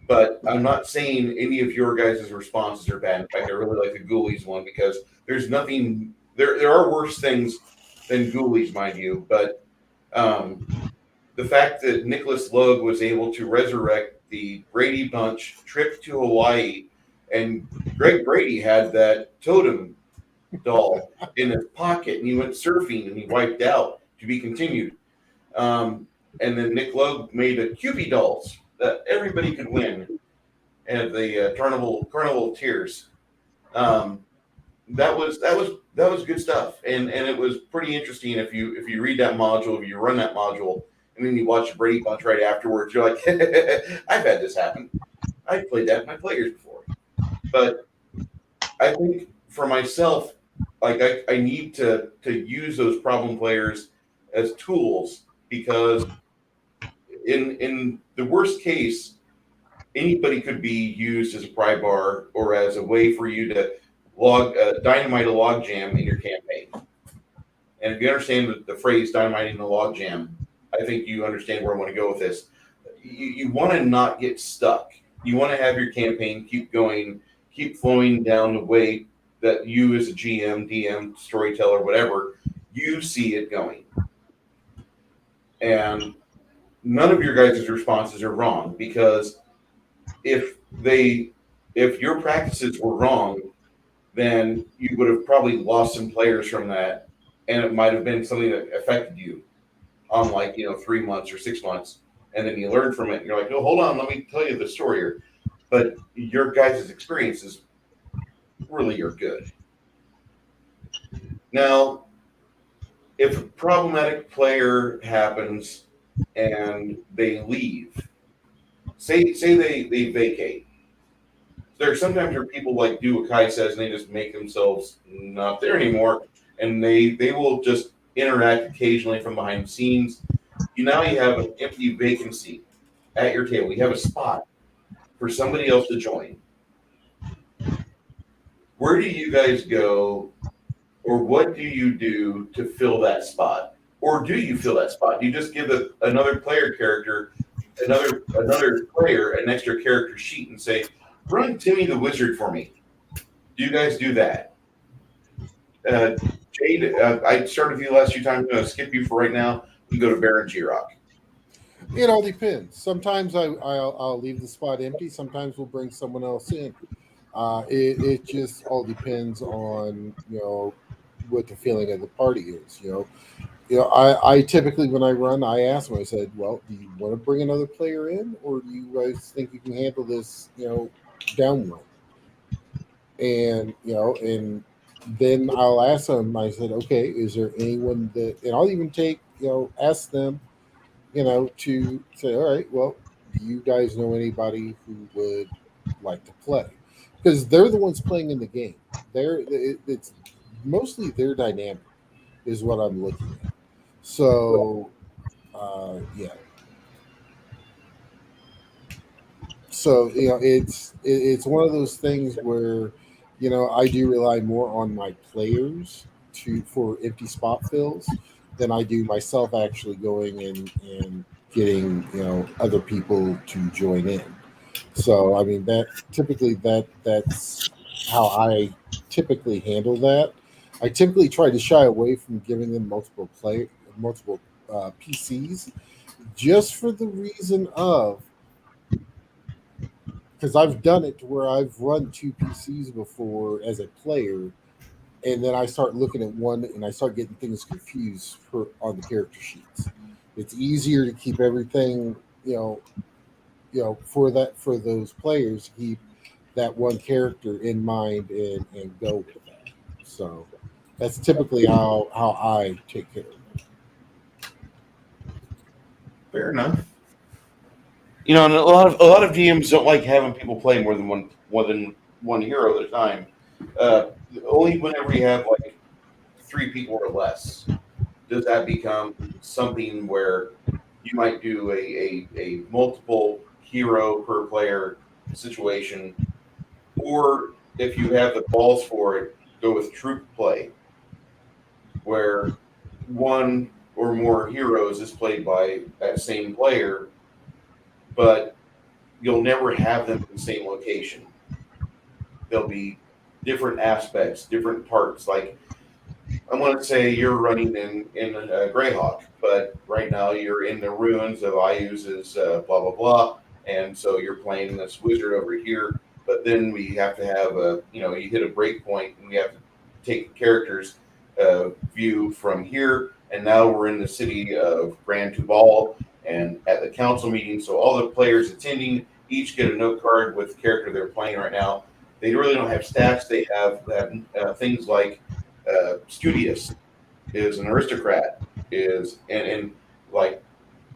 But I'm not saying any of your guys' responses are bad. In fact, I really like the Ghoulies one because there's nothing there are worse things than Ghoulies, mind you, but the fact that Nicholas Logue was able to resurrect the Brady Bunch trip to Hawaii, and Greg Brady had that totem doll in his pocket, and he went surfing and he wiped out to be continued. And then Nick Logue made a Cupid dolls that everybody could win at the Carnival of Tears. That was good stuff, and it was pretty interesting if you read that module, if you run that module, and then you watch Brady Bunch right afterwards. You're like, I've had this happen. I've played that with my players before, but I think for myself, like I need to use those problem players as tools because in the worst case, anybody could be used as a pry bar or as a way for you to dynamite a log jam in your campaign. And if you understand the phrase dynamiting the log jam, I think you understand where I want to go with this. You want to not get stuck. You want to have your campaign keep going, keep flowing down the way that you as a GM, DM, storyteller, whatever, you see it going. And none of your guys' responses are wrong because if if your practices were wrong, then you would have probably lost some players from that, and it might have been something that affected you on 3 months or 6 months, and then you learn from it. And you're like, oh, hold on, let me tell you the story here. But your guys' experiences really are good. Now, if a problematic player happens and they leave, say they vacate. Sometimes there are people like do what Kai says, and they just make themselves not there anymore, and they will just interact occasionally from behind the scenes. You have an empty vacancy at your table. You have a spot for somebody else to join. Where do you guys go, or what do you do to fill that spot? Or do you fill that spot? Do you just give another player an extra character sheet and say, run Timmy the Wizard for me? Do you guys do that? Jade, I started with you the last few times. I'm going to skip you for right now. We go to Baron G-Rock. It all depends. Sometimes I'll leave the spot empty. Sometimes we'll bring someone else in. It just all depends on what the feeling of the party is. I typically, when I run, I ask them. I said, "Well, do you want to bring another player in, or do you guys think you can handle this? Down one." And and then I'll ask them. I said, "Okay, is there anyone that?" And I'll even ask them. To say, all right, well, do you guys know anybody who would like to play? Because they're the ones playing in the game. It's mostly their dynamic is what I'm looking at. So, yeah. So it's one of those things where I do rely more on my players for empty spot fills than I do myself actually going in and getting other people to join in. So I mean that's how I typically handle that. I typically try to shy away from giving them multiple PCs, just for the reason of, because I've done it to where I've run 2 PCs before as a player, and then I start looking at one and I start getting things confused on the character sheets. It's easier to keep everything, for those players to keep that one character in mind and go with that. So that's typically how I take care of it. Fair enough. And a lot of DMs don't like having people play more than one hero at a time. Only whenever you have 3 people or less does that become something where you might do a multiple hero per player situation, or if you have the balls for it, go with troop play, where one or more heroes is played by that same player, but you'll never have them in the same location. There'll be different aspects, different parts. Like, I want to say you're running in Greyhawk, but right now you're in the ruins of Ayu's blah, blah, blah. And so you're playing this wizard over here. But then we have to have you hit a break point, and we have to take the character's view from here. And now we're in the city of Grand Tubal and at the council meeting. So all the players attending each get a note card with the character they're playing right now. They really don't have stats. They have things like Studious is an aristocrat, and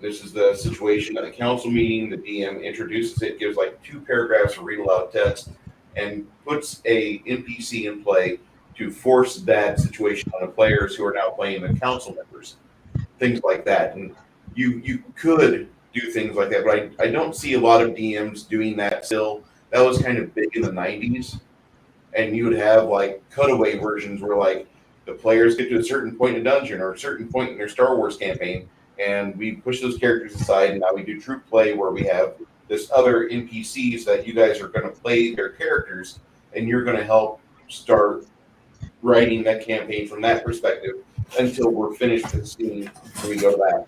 this is the situation at the council meeting. The DM introduces it, gives 2 paragraphs of read aloud text, and puts a NPC in play to force that situation on the players who are now playing the council members, things like that. And you could do things like that, but I don't see a lot of DMs doing that still. That was kind of big in the 90s, and you would have cutaway versions where the players get to a certain point in a dungeon or a certain point in their Star Wars campaign, and we push those characters aside, and now we do troop play where we have this other NPCs that you guys are going to play their characters, and you're going to help start writing that campaign from that perspective until we're finished with the scene and we go back.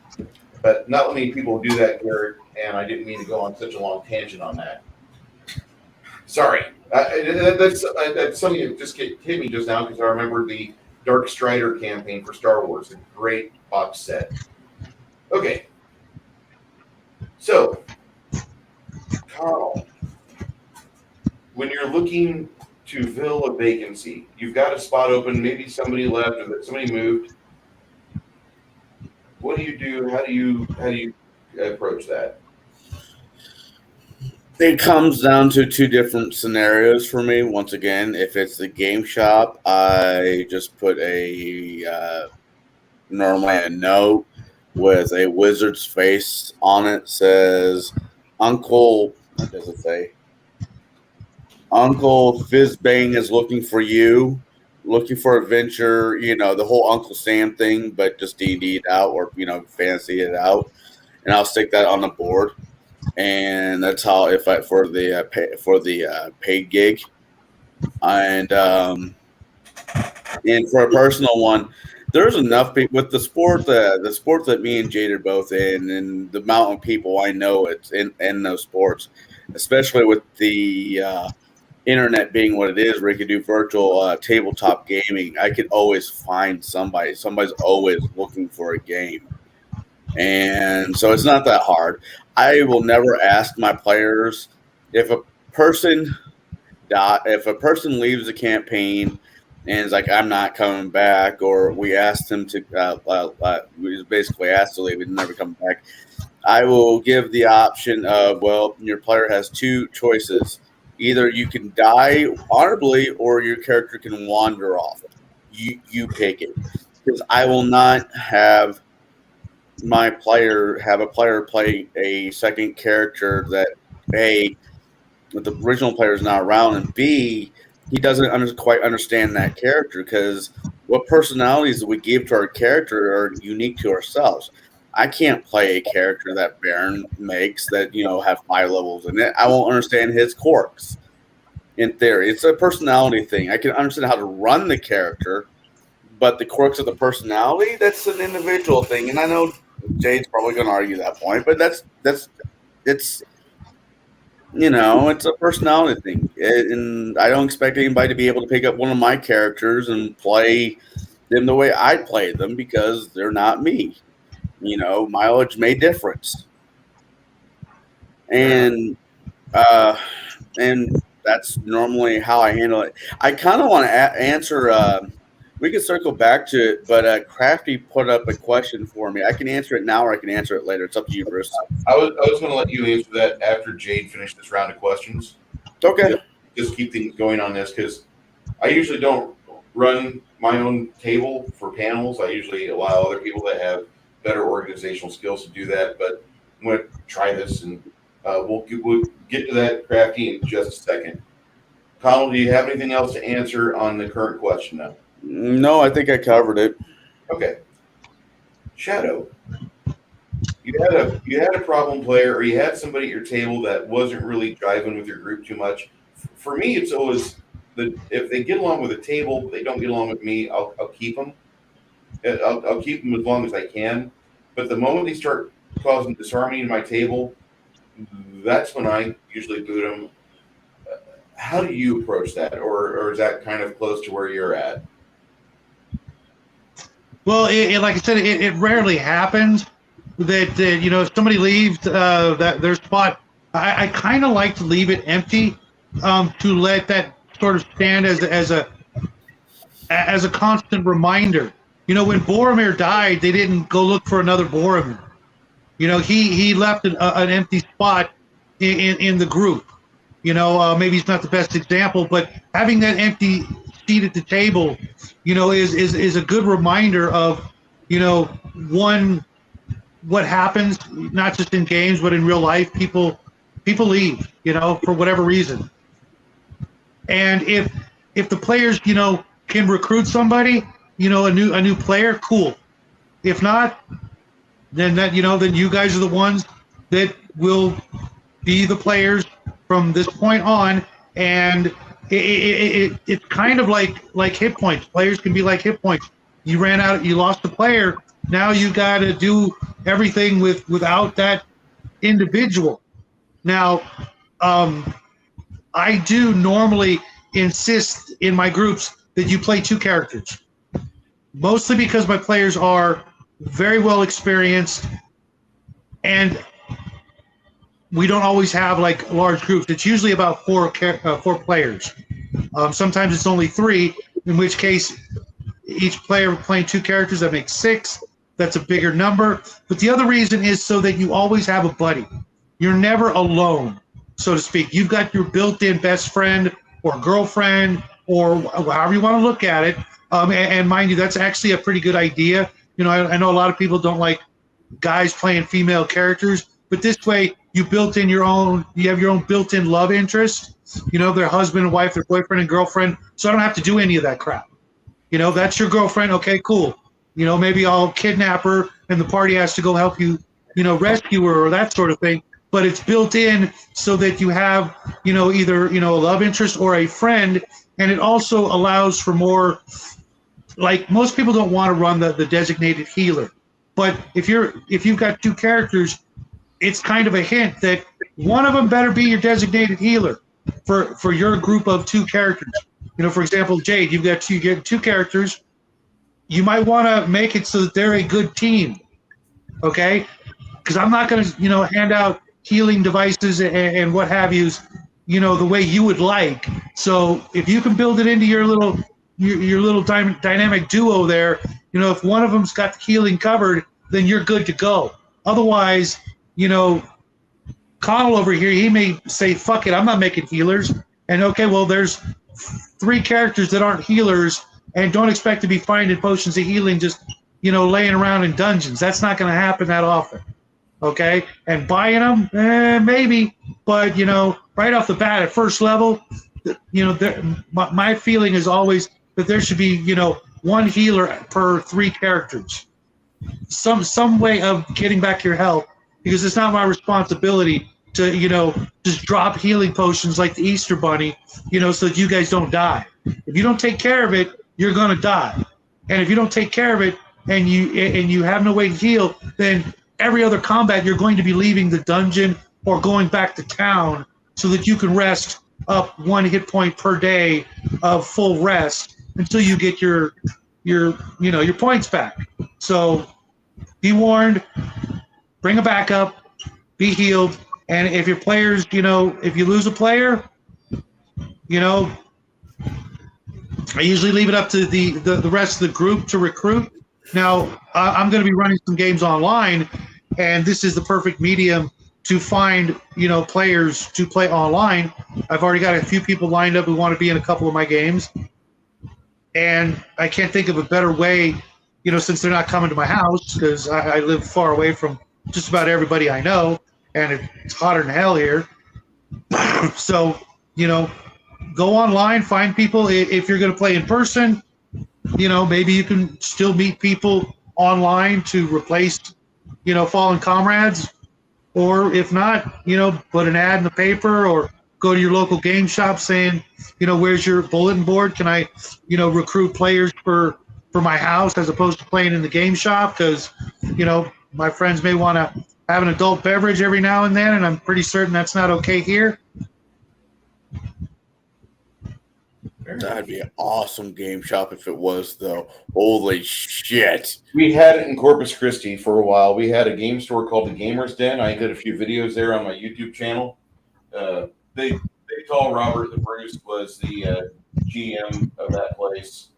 But not many people do that, Garrett, and I didn't mean to go on such a long tangent on that. Sorry. That's something that just hit me just now because I remember the Dark Strider campaign for Star Wars. A great box set. Okay. So, Carl, when you're looking to fill a vacancy, you've got a spot open, maybe somebody left or that somebody moved. What do you do? How do you approach that? It comes down to two different scenarios for me. Once again, if it's the game shop, I just put normally a note with a wizard's face on it. Says, Uncle, what does it say? Uncle Fizzbang is looking for you, looking for adventure. The whole Uncle Sam thing, but just D&D it out, or fantasy it out, and I'll stick that on the board. And that's how for the paid gig, and for a personal one, there's enough people with the sport that me and Jade are both in, and the amount of people I know it's in those sports, especially with the internet being what it is, where you can do virtual tabletop gaming. I can always find somebody. Somebody's always looking for a game. And so it's not that hard. I will never ask my players if a person leaves the campaign and is like, I'm not coming back, or we asked him to, we basically asked to leave and never come back. I will give the option of, well, your player has two choices. Either you can die honorably or your character can wander off. You pick it. Because I will not have a player play a second character that A, the original player is not around, and B, he doesn't quite understand that character, because what personalities that we give to our character are unique to ourselves. I can't play a character that Baron makes that have 5 levels in it. I won't understand his quirks. In theory, it's a personality thing. I can understand how to run the character, but the quirks of the personality, that's an individual thing. And I know Jade's probably going to argue that point, but it's a personality thing. And I don't expect anybody to be able to pick up one of my characters and play them the way I play them, because they're not me. Mileage may difference. And that's normally how I handle it. I kind of want to answer. We can circle back to it, but Crafty put up a question for me. I can answer it now, or I can answer it later. It's up to you, Bruce. I was going to let you answer that after Jade finished this round of questions. Okay. Just keep things going on this, because I usually don't run my own table for panels. I usually allow other people that have better organizational skills to do that. But I'm going to try this, and we'll get to that, Crafty, in just a second. Connell, do you have anything else to answer on the current question now? No, I think I covered it. Okay. Shadow, you had a problem player, or you had somebody at your table that wasn't really driving with your group too much. For me, it's always if they get along with the table, but they don't get along with me, I'll keep them. I'll keep them as long as I can. But the moment they start causing disharmony in my table, that's when I usually boot them. How do you approach that, or is that kind of close to where you're at? Well, like I said, it rarely happens that if somebody leaves their spot, I kind of like to leave it empty to let that sort of stand as a constant reminder. When Boromir died, they didn't go look for another Boromir. He left an empty spot in the group. Maybe he's not the best example, but having that empty seat at the table, is a good reminder of, what happens, not just in games, but in real life. People leave, for whatever reason. And if the players, can recruit somebody, a new player, cool. If not, then then you guys are the ones that will be the players from this point on. And it's kind of like hit points. Players can be like hit points. You ran out, you lost the player. Now you got to do everything without that individual. Now, I do normally insist in my groups that you play 2 characters, mostly because my players are very well experienced, and we don't always have like large groups. It's usually about 4 players. Sometimes it's only 3, in which case each player playing 2 characters, that makes 6. That's a bigger number. But the other reason is so that you always have a buddy. You're never alone, so to speak. You've got your built-in best friend or girlfriend, or however you want to look at it. And mind you, that's actually a pretty good idea. You know, I know a lot of people don't like guys playing female characters, but this way you have your own built-in love interest. You know, their husband and wife, their boyfriend and girlfriend. So I don't have to do any of that crap. You know, that's your girlfriend. Okay, cool. You know, maybe I'll kidnap her and the party has to go help you, you know, rescue her or that sort of thing. But it's built in so that you have, you know, either, you know, a love interest or a friend. And it also allows for more, like most people don't want to run the designated healer. But if you've got 2 characters, it's kind of a hint that one of them better be your designated healer for your group of 2 characters. You know, for example, Jade, you get 2 characters. You might want to make it so that they're a good team, okay? Because I'm not going to, you know, hand out healing devices and what have yous, you know, the way you would like. So if you can build it into your little dynamic duo there, you know, if one of them's got the healing covered, then you're good to go. Otherwise, you know, Connell over here, he may say, fuck it, I'm not making healers. And okay, well, there's 3 characters that aren't healers and don't expect to be finding potions of healing just, you know, laying around in dungeons. That's not going to happen that often. Okay? And buying them, maybe. But, you know, right off the bat at first level, you know, my feeling is always that there should be, you know, 1 healer per 3 characters. Some way of getting back your health, because it's not my responsibility to, you know, just drop healing potions like the Easter Bunny, you know, so that you guys don't die. If you don't take care of it, you're going to die. And if you don't take care of it and you have no way to heal, then every other combat you're going to be leaving the dungeon or going back to town so that you can rest up 1 hit point per day of full rest until you get your points back. So be warned, bring a backup, be healed, and if your players, you know, if you lose a player, you know, I usually leave it up to the rest of the group to recruit. Now, I'm going to be running some games online, and this is the perfect medium to find, you know, players to play online. I've already got a few people lined up who want to be in a couple of my games, and I can't think of a better way, you know, since they're not coming to my house because I live far away from just about everybody I know, and it's hotter than hell here. So, you know, go online, find people. If you're going to play in person, you know, maybe you can still meet people online to replace, you know, fallen comrades. Or if not, you know, put an ad in the paper or go to your local game shop saying, you know, where's your bulletin board? Can I, you know, recruit players for my house as opposed to playing in the game shop? Because, you know, my friends may want to have an adult beverage every now and then, and I'm pretty certain that's not okay here. That'd be an awesome game shop if it was, though. Holy shit. We had it in Corpus Christi for a while. We had a game store called the Gamer's Den. I did a few videos there on my YouTube channel. Big tall Robert the Bruce was the GM of that place,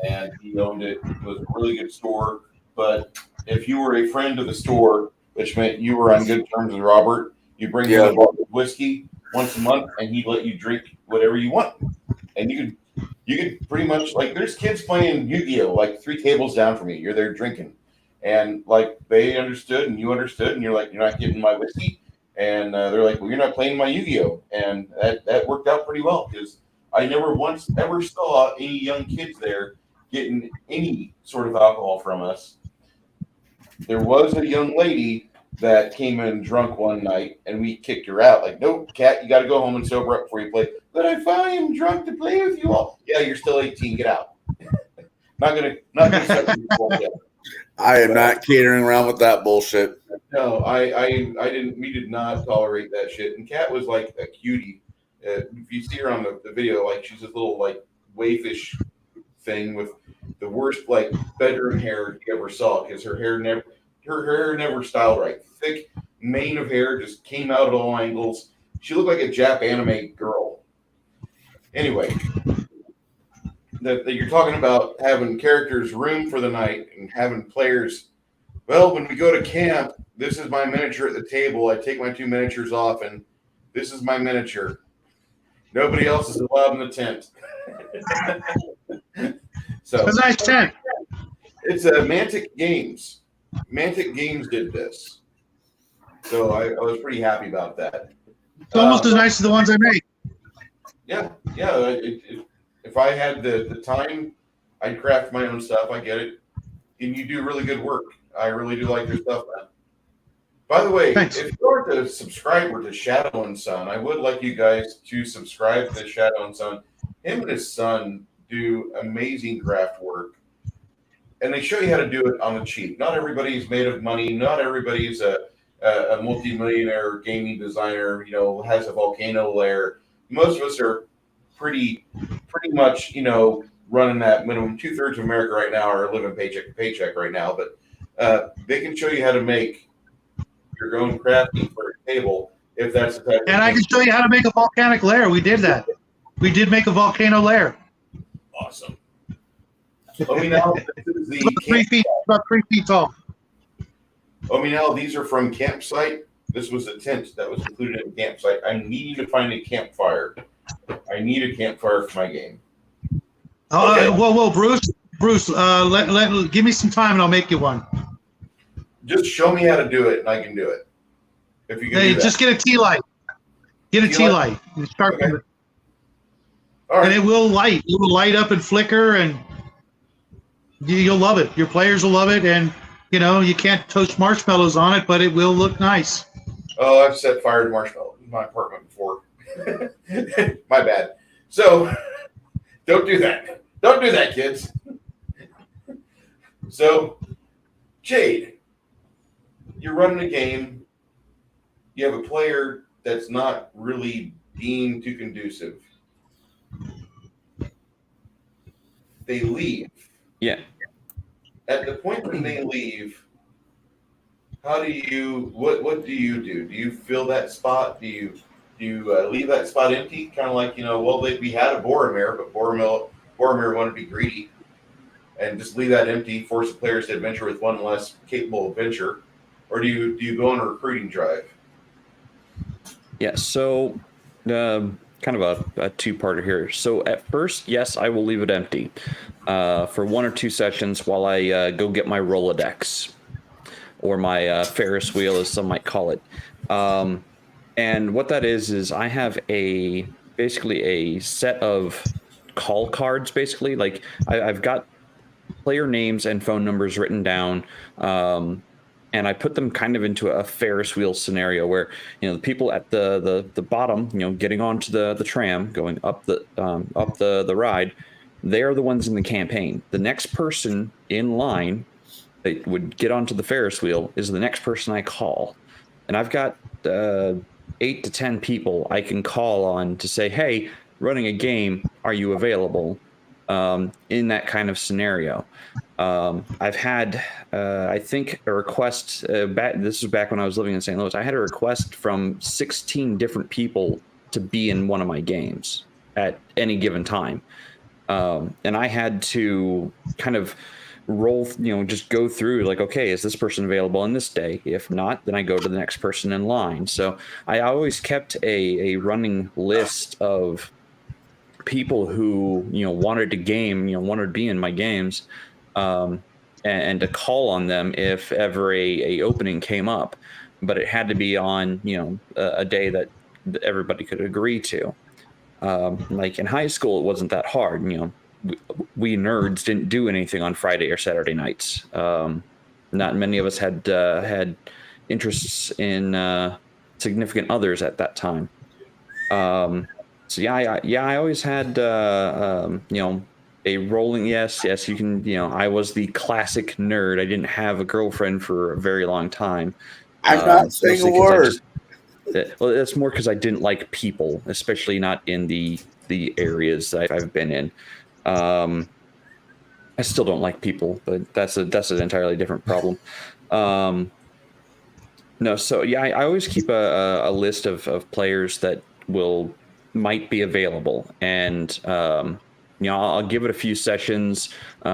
and he owned it. It was a really good store. But if you were a friend of the store, which meant you were on good terms with Robert, you bring him a bottle of whiskey once a month, and he'd let you drink whatever you want. And you could pretty much, like, there's kids playing Yu-Gi-Oh! Like 3 tables down from you. You're there drinking. And, like, they understood and you understood, and you're like, you're not getting my whiskey. And they're like, well, you're not playing my Yu-Gi-Oh! And that worked out pretty well because I never once ever saw any young kids there getting any sort of alcohol from us. There was a young lady that came in drunk one night, and we kicked her out. Like, nope, Cat, you got to go home and sober up before you play. But I finally am drunk to play with you all. Yeah, you're still 18. Get out. not gonna. I am not catering around with that bullshit. No, I didn't. We did not tolerate that shit. And Cat was like a cutie. If you see her on the video, like she's this little like waifish thing with the worst like bedroom hair you ever saw because her hair never styled right. Thick mane of hair just came out at all angles. She looked like a Jap anime girl. Anyway, that you're talking about having characters room for the night and having players. Well, when we go to camp, this is my miniature at the table. I take my 2 miniatures off, and this is my miniature. Nobody else is allowed in the tent. So It's a nice tent. it's a Mantic Games. Mantic Games did this, so I was pretty happy about that. It's almost as nice as the ones I make. Yeah. If I had the time, I'd craft my own stuff. I get it, and you do really good work. I really do like your stuff, man. By the way, Thanks. if you are a subscriber to Shadow and Son, I would like you guys to subscribe to Shadow and Son. Him and his son do amazing craft work, and they show you how to do it on the cheap. Not everybody's made of money. Not everybody's a multimillionaire gaming designer. Has a volcano lair. Most of us are pretty much running that minimum. 2/3 of America right now are living paycheck to paycheck right now, but they can show you how to make your own crafting for a table if that's the type of And I can show you how to make a volcanic lair. We did that. We did make a volcano lair. awesome. Let me know. This is the About 3 feet tall. Let me know. These are from Campsite. This was a tent that was included in Campsite. I'm needing to find a campfire. I need a campfire for my game. Okay. Whoa, Bruce, give me some time and I'll make you one. Just show me how to do it, and I can do it. If you can do that. Just get a tea light. Get a tea light. And start Okay. with it. All right. And it will light. It will light up and flicker, and you'll love it. Your players will love it, and you can't toast marshmallows on it, but it will look nice. Oh, I've set fire to marshmallows in my apartment before. My bad. So, don't do that. Don't do that, kids. So, Jade, you're running a game. You have a player that's not really being too conducive. They leave. Yeah. At the point when they leave, how do you? What do you do? Do you fill that spot? Do you leave that spot empty? Kind of like we had a Boromir, but Boromir wanted to be greedy and just leave that empty, force the players to adventure with one less capable adventure, or do you go on a recruiting drive? Yeah, so kind of a two-parter here. So at first, yes, I will leave it empty for 1 or 2 sessions while I go get my Rolodex, or my Ferris wheel, as some might call it. And what that is I have basically a set of call cards, basically. Like I've got player names and phone numbers written down, and I put them kind of into a Ferris wheel scenario where the people at the bottom, getting onto the tram, going up the ride, they are the ones in the campaign. The next person in line that would get onto the Ferris wheel is the next person I call, and I've got 8 to 10 people I can call on to say, hey, running a game, are you available? In that kind of scenario. I've had, I think, a request, this was back when I was living in St. Louis, I had a request from 16 different people to be in one of my games at any given time. And I had to kind of roll, just go through like, okay, is this person available on this day? If not, then I go to the next person in line. So I always kept a running list of people who wanted to game, wanted to be in my games, and to call on them if ever a opening came up, but it had to be on a day that everybody could agree to. Like in high school, it wasn't that hard. We nerds didn't do anything on Friday or Saturday nights. Not many of us had interests in significant others at that time. So I always had a rolling yes, you can, I was the classic nerd. I didn't have a girlfriend for a very long time. I'm not saying a word. Well, that's more because I didn't like people, especially not in the areas I've been in. I still don't like people, but that's an entirely different problem. No, so yeah, I always keep a list of players that might be available, and I'll give it a few sessions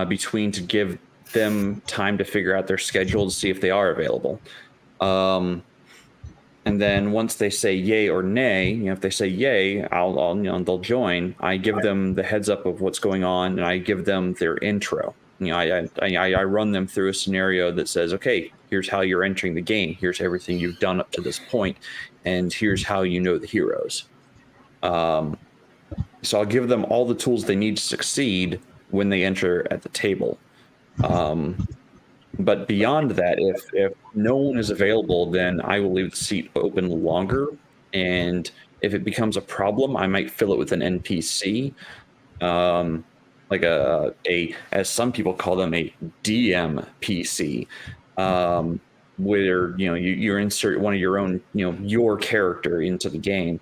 between to give them time to figure out their schedule to see if they are available. And then once they say yay or nay, if they say yay, I'll they'll join. I give them the heads up of what's going on, and I give them their intro. I run them through a scenario that says, okay, here's how you're entering the game. Here's everything you've done up to this point, and here's how you know the heroes. So I'll give them all the tools they need to succeed when they enter at the table. But beyond that, if no one is available, then I will leave the seat open longer. And if it becomes a problem, I might fill it with an NPC, like as some people call them, a DM PC, where you insert one of your own your character into the game,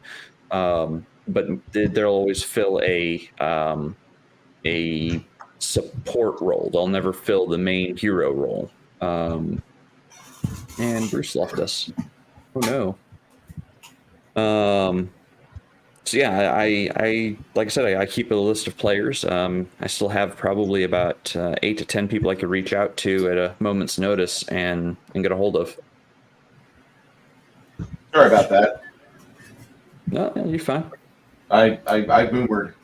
but they'll always fill a support role. They'll never fill the main hero role. And Bruce left us. Oh no. So yeah, I like I said, I keep a list of players. I still have probably about 8 to 10 people I could reach out to at a moment's notice and get a hold of. Sorry about that. No, you're fine. I boomered.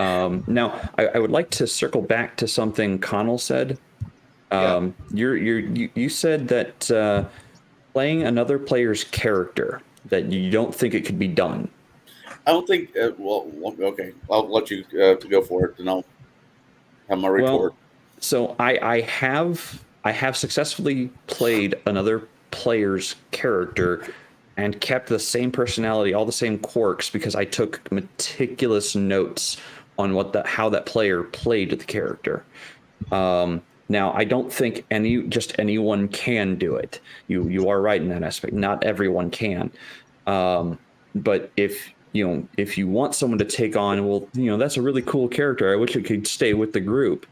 Now, I would like to circle back to something Connell said. You said that playing another player's character, that you don't think it could be done. I don't think. Well, okay, I'll let you go for it, and I'll have my report. Well, so I have successfully played another player's character and kept the same personality, all the same quirks, because I took meticulous notes on how that player played the character. Now, I don't think anyone can do it. You are right in that aspect. Not everyone can. But if you want someone to take on, that's a really cool character. I wish it could stay with the group.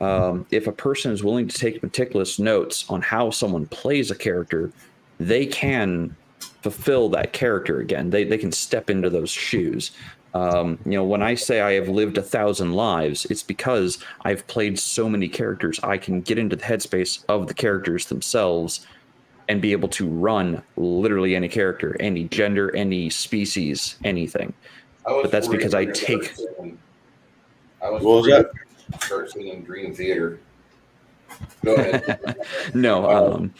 If a person is willing to take meticulous notes on how someone plays a character, they can fulfill that character again. They can step into those shoes. When I say I have lived 1,000 lives, it's because I've played so many characters. I can get into the headspace of the characters themselves and be able to run literally any character, any gender, any species, anything. But that's because I take. What was that? Start singing Dream Theater. Go ahead. No.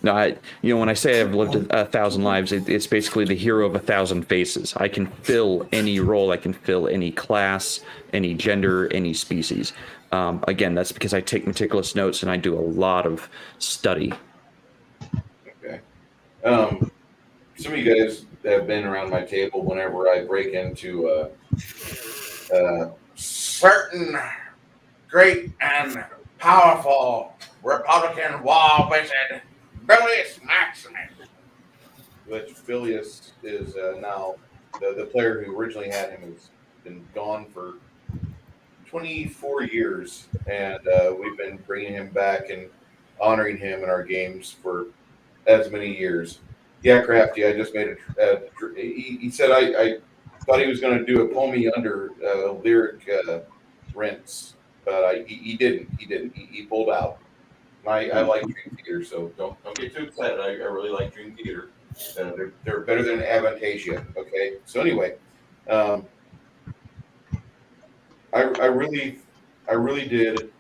When I say I've lived 1,000 lives, it's basically the hero of 1,000 faces. I can fill any role. I can fill any class, any gender, any species. Again, that's because I take meticulous notes and I do a lot of study. Okay. Some of you guys have been around my table whenever I break into certain great and powerful Republican war wizard, Bilius Maximus, which Bilius is now the player who originally had him has been gone for 24 years, and we've been bringing him back and honoring him in our games for as many years. Yeah, Crafty, I just made he said I thought he was going to do a pull me under lyric rinse, but he didn't. He pulled out. I like Dream Theater, so don't get too excited. I really like Dream Theater. They're better than Avantasia. Okay, so anyway, I really did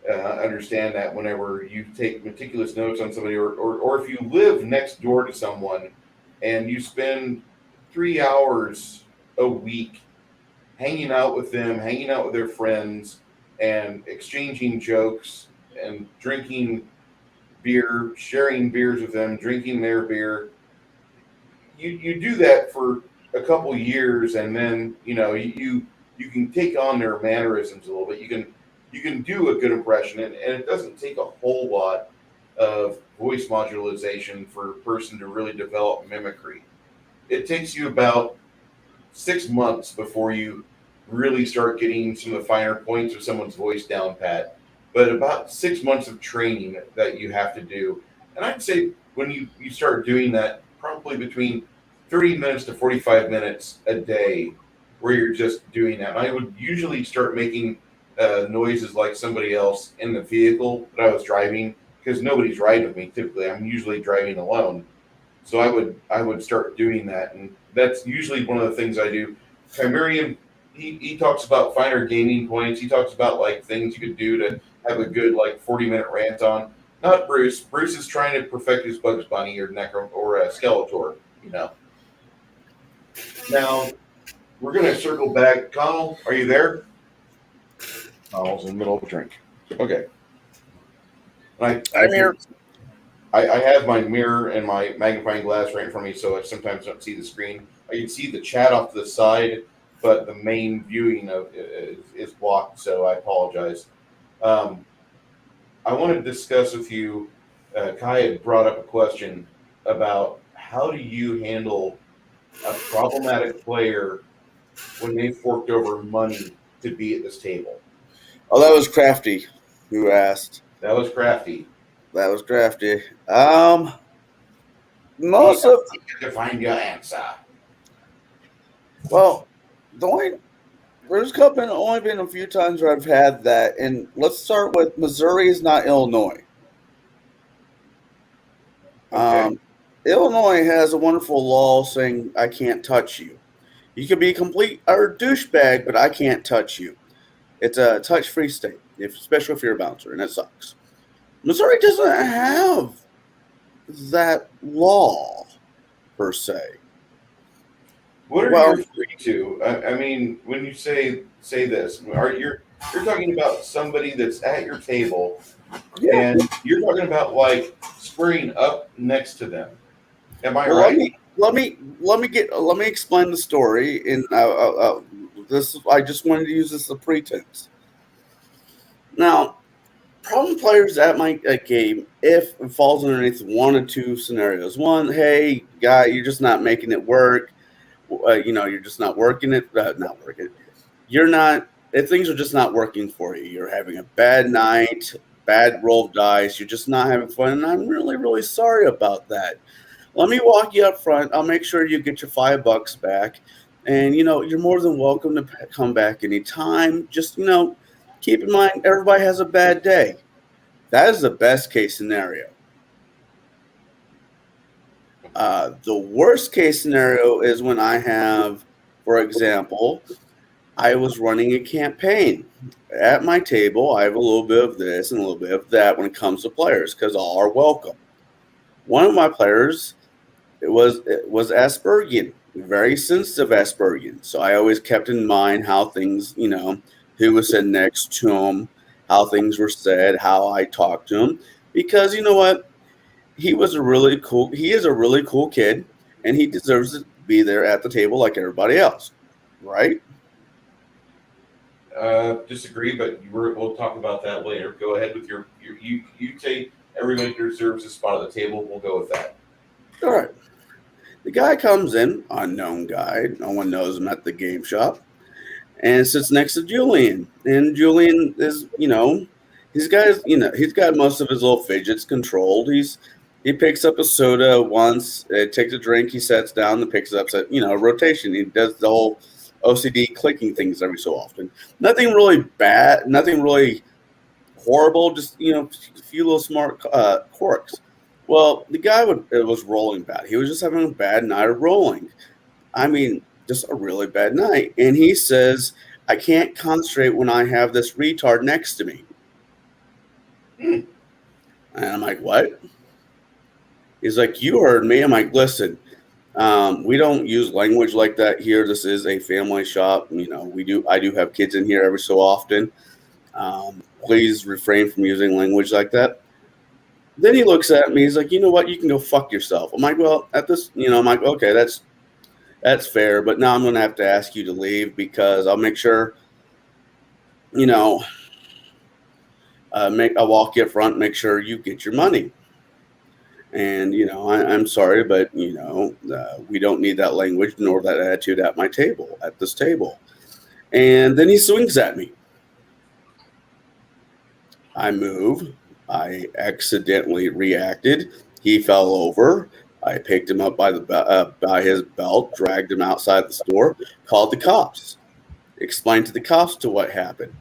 understand that whenever you take meticulous notes on somebody, or if you live next door to someone and you spend 3 hours a week hanging out with them, hanging out with their friends, and exchanging jokes and drinking beer, sharing beers with them, drinking their beer. You do that for a couple years, and then you can take on their mannerisms a little bit. You can do a good impression, and it doesn't take a whole lot of voice modulation for a person to really develop mimicry. It takes you about 6 months before you really start getting some of the finer points of someone's voice down pat. But about 6 months of training that you have to do. And I'd say when you start doing that, probably between 30 minutes to 45 minutes a day where you're just doing that. And I would usually start making noises like somebody else in the vehicle that I was driving, because nobody's riding with me typically. I'm usually driving alone. So I would start doing that. And that's usually one of the things I do. Chimerian, he talks about finer gaming points. He talks about like things you could do to have a good like 40-minute rant on. Not Bruce. Bruce is trying to perfect his Bugs Bunny or Skeletor, you know. Now, we're going to circle back. Connell, are you there? Connell's in the middle of a drink. Okay. I'm here. I have my mirror and my magnifying glass right in front of me, so I sometimes don't see the screen. I can see the chat off to the side, but the main viewing of is blocked, so I apologize. I want to discuss with you, Kai had brought up a question about how do you handle a problematic player when they forked over money to be at this table? Oh, that was Crafty who asked. That was Crafty. That was Crafty. Most of You have to find your answer. Well, there's only been a few times where I've had that, and let's start with Missouri is not Illinois. Okay. Illinois has a wonderful law saying I can't touch you. You could be a complete or douchebag, but I can't touch you. It's a touch-free state, especially if you're a bouncer, and it sucks. Missouri doesn't have that law per se. What are you referring to? I mean, when you say this, you're talking about somebody that's at your table, and you're talking about like squaring up next to them. Am I right? Let me explain the story. And I just wanted to use this as a pretense. Now, problem players at my game, if it falls underneath one of two scenarios. One, hey, guy, you're just not making it work. You're just not working it. Not working. If things are just not working for you. You're having a bad night, bad roll of dice. You're just not having fun. And I'm really, really sorry about that. Let me walk you up front. I'll make sure you get your $5 back. And, you're more than welcome to come back anytime. Just, keep in mind, everybody has a bad day. That is the best case scenario. The worst case scenario is when I have, for example, I was running a campaign. At my table, I have a little bit of this and a little bit of that when it comes to players, because all are welcome. One of my players, it was Aspergian, very sensitive Aspergian. So I always kept in mind how things, who was sitting next to him, how things were said, how I talked to him. Because you know what? He is a really cool kid, and he deserves to be there at the table like everybody else, right? Disagree, but we'll talk about that later. Go ahead with you say everybody deserves a spot at the table. We'll go with that. All right. The guy comes in, unknown guy. No one knows him at the game shop, and sits next to Julian. And Julian is, he's got most of his little fidgets controlled. He picks up a soda once, takes a drink, he sets down and picks up, rotation. He does the whole OCD clicking things every so often. Nothing really bad, nothing really horrible, just, a few little smart quirks. Well, the guy was rolling bad. He was just having a bad night of rolling. I mean, just a really bad night. And he says, I can't concentrate when I have this retard next to me. And I'm like, what? He's like, you heard me. I'm like, listen, we don't use language like that here. This is a family shop. I do have kids in here every so often. Please refrain from using language like that. Then he looks at me. He's like, you know what? You can go fuck yourself. I'm like, well, I'm like, okay, that's fair. But now I'm going to have to ask you to leave because I'll make sure, I'll walk you up front, make sure you get your money. And, I'm sorry, but, we don't need that language nor that attitude at this table. And then he swings at me. I move. I accidentally reacted. He fell over. I picked him up by his belt, dragged him outside the store, called the cops, explained to the cops what happened.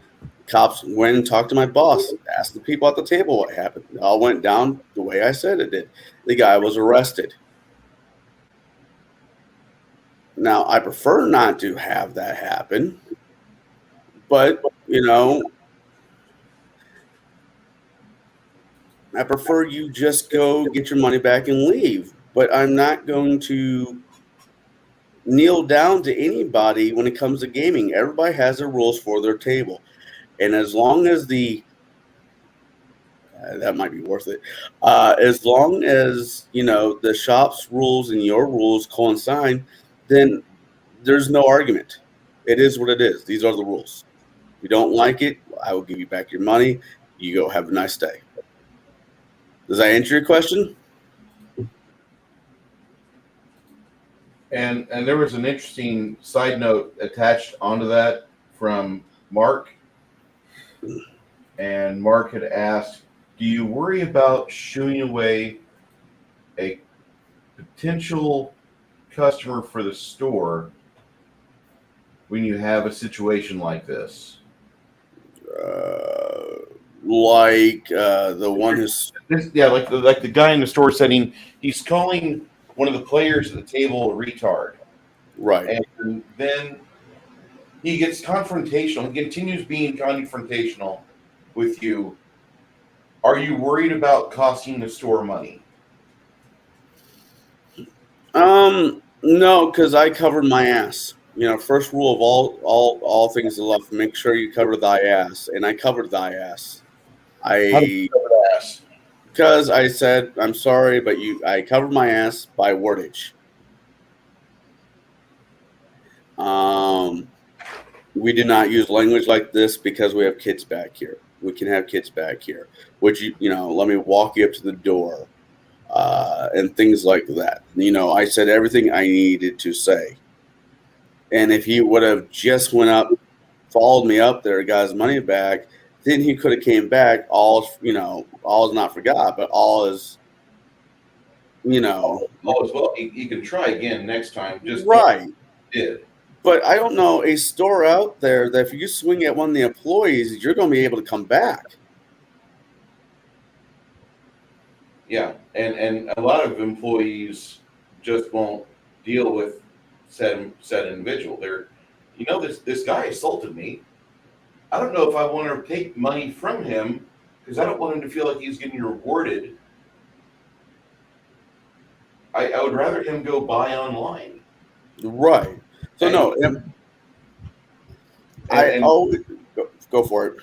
Cops went and talked to my boss, asked the people at the table what happened. It all went down the way I said it did. The guy was arrested. Now, I prefer not to have that happen, but, I prefer you just go get your money back and leave. But I'm not going to kneel down to anybody when it comes to gaming. Everybody has their rules for their table. And as long as that might be worth it. As long as, the shop's rules and your rules coincide, then there's no argument. It is what it is. These are the rules. If you don't like it, I will give you back your money. You go have a nice day. Does that answer your question? And there was an interesting side note attached onto that from Mark. And Mark had asked, do you worry about shooing away a potential customer for the store when you have a situation like this? Like the one who's like the guy in the store setting, he's calling one of the players at the table a retard. Right. And then he gets confrontational. He continues being confrontational with you. Are you worried about costing the store money? No, because I covered my ass. First rule of all things in life: make sure you cover thy ass, and I covered thy ass. How do you cover the ass? Because I said I'm sorry, but I covered my ass by wordage. We do not use language like this because we have kids back here. We can have kids back here. Would you, let me walk you up to the door, and things like that. I said everything I needed to say. And if he would have just went up, followed me up there, got his money back, then he could have came back. All is not forgot, but all is, All is well. He can try again next time. Just right. Did. But I don't know a store out there that if you swing at one of the employees, you're going to be able to come back. Yeah, and a lot of employees just won't deal with said individual. They're, this guy assaulted me. I don't know if I want to take money from him because I don't want him to feel like he's getting rewarded. I would rather him go buy online. Right. So go for it.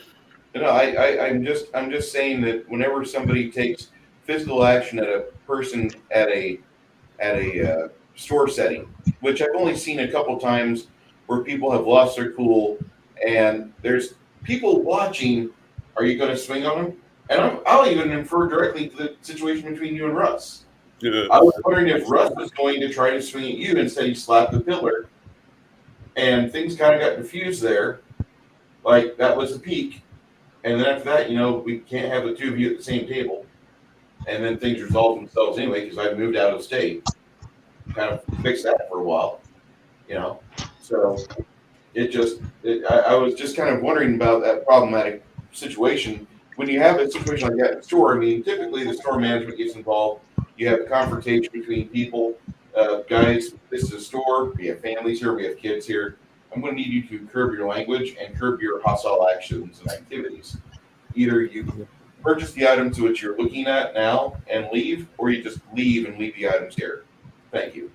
I'm just saying that whenever somebody takes physical action at a person at a store setting, which I've only seen a couple times where people have lost their cool and there's people watching, are you going to swing on them? And I'll even infer directly to the situation between you and Russ. Yeah. I was wondering if Russ was going to try to swing at you, instead he slapped the pillar. And things kind of got diffused there. Like, that was the peak. And then after that, we can't have the two of you at the same table. And then things resolved themselves anyway because I moved out of state. Kind of fixed that for a while. So I was just kind of wondering about that problematic situation. When you have a situation like that in the store, typically the store management gets involved. You have a confrontation between people. Guys, this is a store. We have families here. We have kids here. I'm going to need you to curb your language and curb your hostile actions and activities. Either you purchase the items which you're looking at now and leave, or you just leave and leave the items here. Thank you.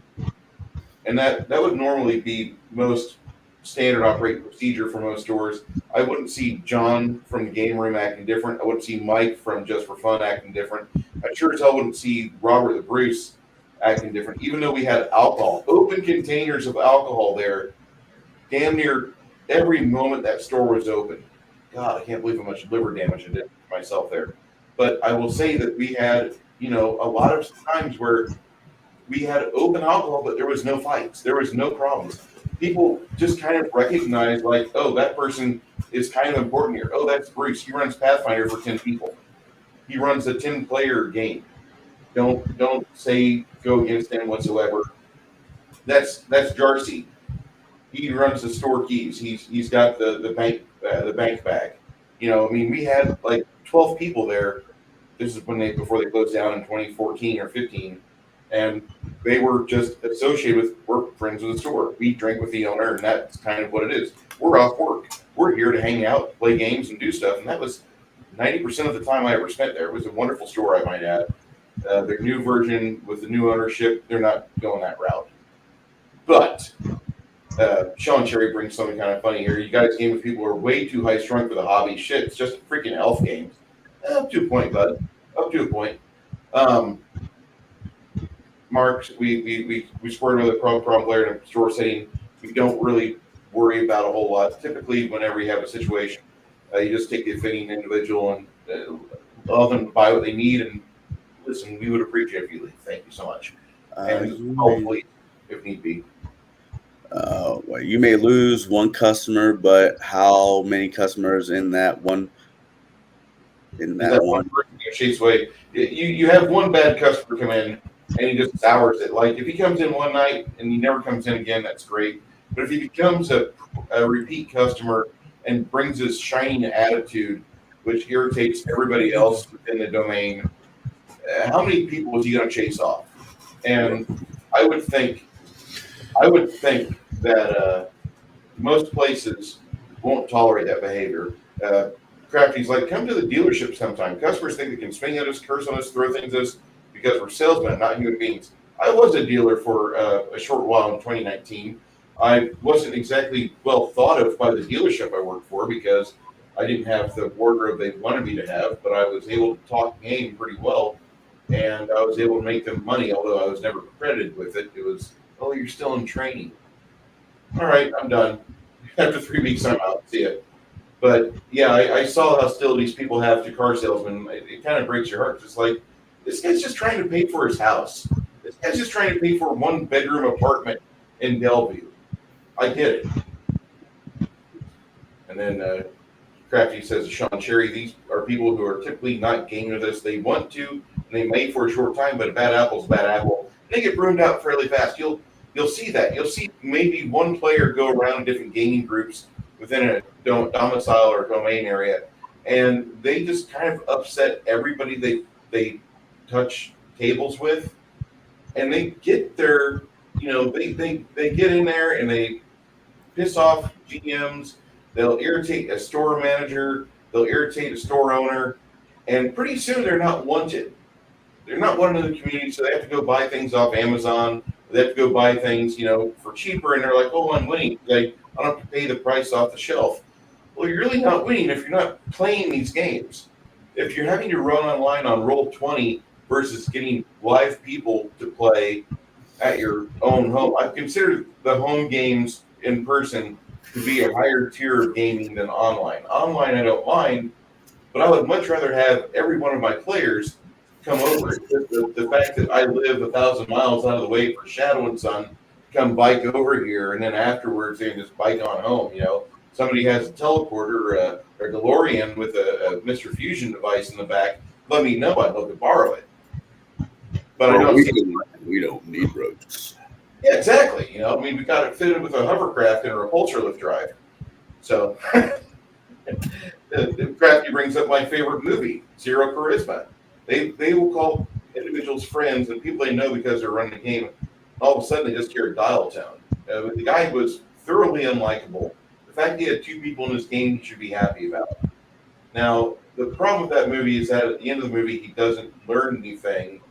And that would normally be most standard operating procedure for most stores. I wouldn't see John from the game room acting different. I wouldn't see Mike from Just for Fun acting different. I sure as hell wouldn't see Robert the Bruce acting different, even though we had alcohol, open containers of alcohol there, damn near every moment that store was open. God, I can't believe how much liver damage I did to myself there. But I will say that we had a lot of times where we had open alcohol, but there was no fights. There was no problems. People just kind of recognize, like, oh, that person is kind of important here. Oh, that's Bruce. He runs Pathfinder for 10 people. He runs a 10-player game. Don't say go against him whatsoever. That's Jarcy. He runs the store keys. He's got the bank bag. We had like 12 people there. This is before they closed down in 2014 or 15, and they were just associated with, we're friends with the store. We drink with the owner, and that's kind of what it is. We're off work. We're here to hang out, play games, and do stuff. And that was 90% of the time I ever spent there. It was a wonderful store, I might add. Their new version with the new ownership, they're not going that route. But Sean Cherry brings something kind of funny here. You guys game with people who are way too high strung for the hobby. Shit, it's just freaking elf games. Up to a point, bud. Up to a point. Mark, we scored with a problem player in a store setting. We don't really worry about a whole lot. Typically, whenever you have a situation, you just take the offending individual and allow them to buy what they need. And listen, we would appreciate if you leave. Thank you so much. And hopefully, if need be. Well, you may lose one customer, but how many customers in that one? One Chase way. You have one bad customer come in, and he just sours it. Like if he comes in one night and he never comes in again, that's great. But if he becomes a repeat customer and brings this shining attitude, which irritates everybody else within the domain, how many people is he going to chase off? And I would think that most places won't tolerate that behavior. Crafty's like, come to the dealership sometime. Customers think they can swing at us, curse on us, throw things at us because we're salesmen, not human beings. I was a dealer for a short while in 2019. I wasn't exactly well thought of by the dealership I worked for because I didn't have the wardrobe they wanted me to have, but I was able to talk game pretty well, and I was able to make them money, although I was never credited with it. It was, oh, you're still in training. All right, I'm done. After 3 weeks, I'm out. See ya. But yeah, I saw the hostilities people have to car salesmen. It kind of breaks your heart. It's like, this guy's just trying to pay for his house. This guy's just trying to pay for a 1-bedroom apartment in Bellevue. I get it. And then Crafty says to Sean Cherry, these are people who are typically not gaming with us. They want to, and they may for a short time, but a bad apple's a bad apple. And they get broomed out fairly fast. You'll see that. You'll see maybe one player go around different gaming groups within a domicile or domain area, and they just kind of upset everybody they touch tables with, and they get their, they get in there and they piss off GMs. They'll irritate a store manager. They'll irritate a store owner, and pretty soon they're not wanted. They're not wanted in the community, so they have to go buy things off Amazon. They have to go buy things, for cheaper, and they're like, oh, I'm winning. I don't have to pay the price off the shelf. Well, you're really not winning if you're not playing these games. If you're having to run online on Roll20 versus getting live people to play at your own home, I've considered the home games in person to be a higher tier of gaming than online. Online, I don't mind, but I would much rather have every one of my players come over. The fact that I live 1,000 miles out of the way for Shadow and Son, come bike over here, and then afterwards they can just bike on home. Somebody has a teleporter or a DeLorean with a Mr. Fusion device in the back. Let me know. I'd love to borrow it. But we don't need roads. Yeah, exactly. We got it fitted with a hovercraft and a repulsor lift drive. So, the Crafty brings up my favorite movie, Zero Charisma. They will call individuals friends and people they know because they're running the game. All of a sudden, they just hear a dial tone. The guy was thoroughly unlikable. The fact he had 2 people in his game, he should be happy about. Now, the problem with that movie is that at the end of the movie, he doesn't learn anything,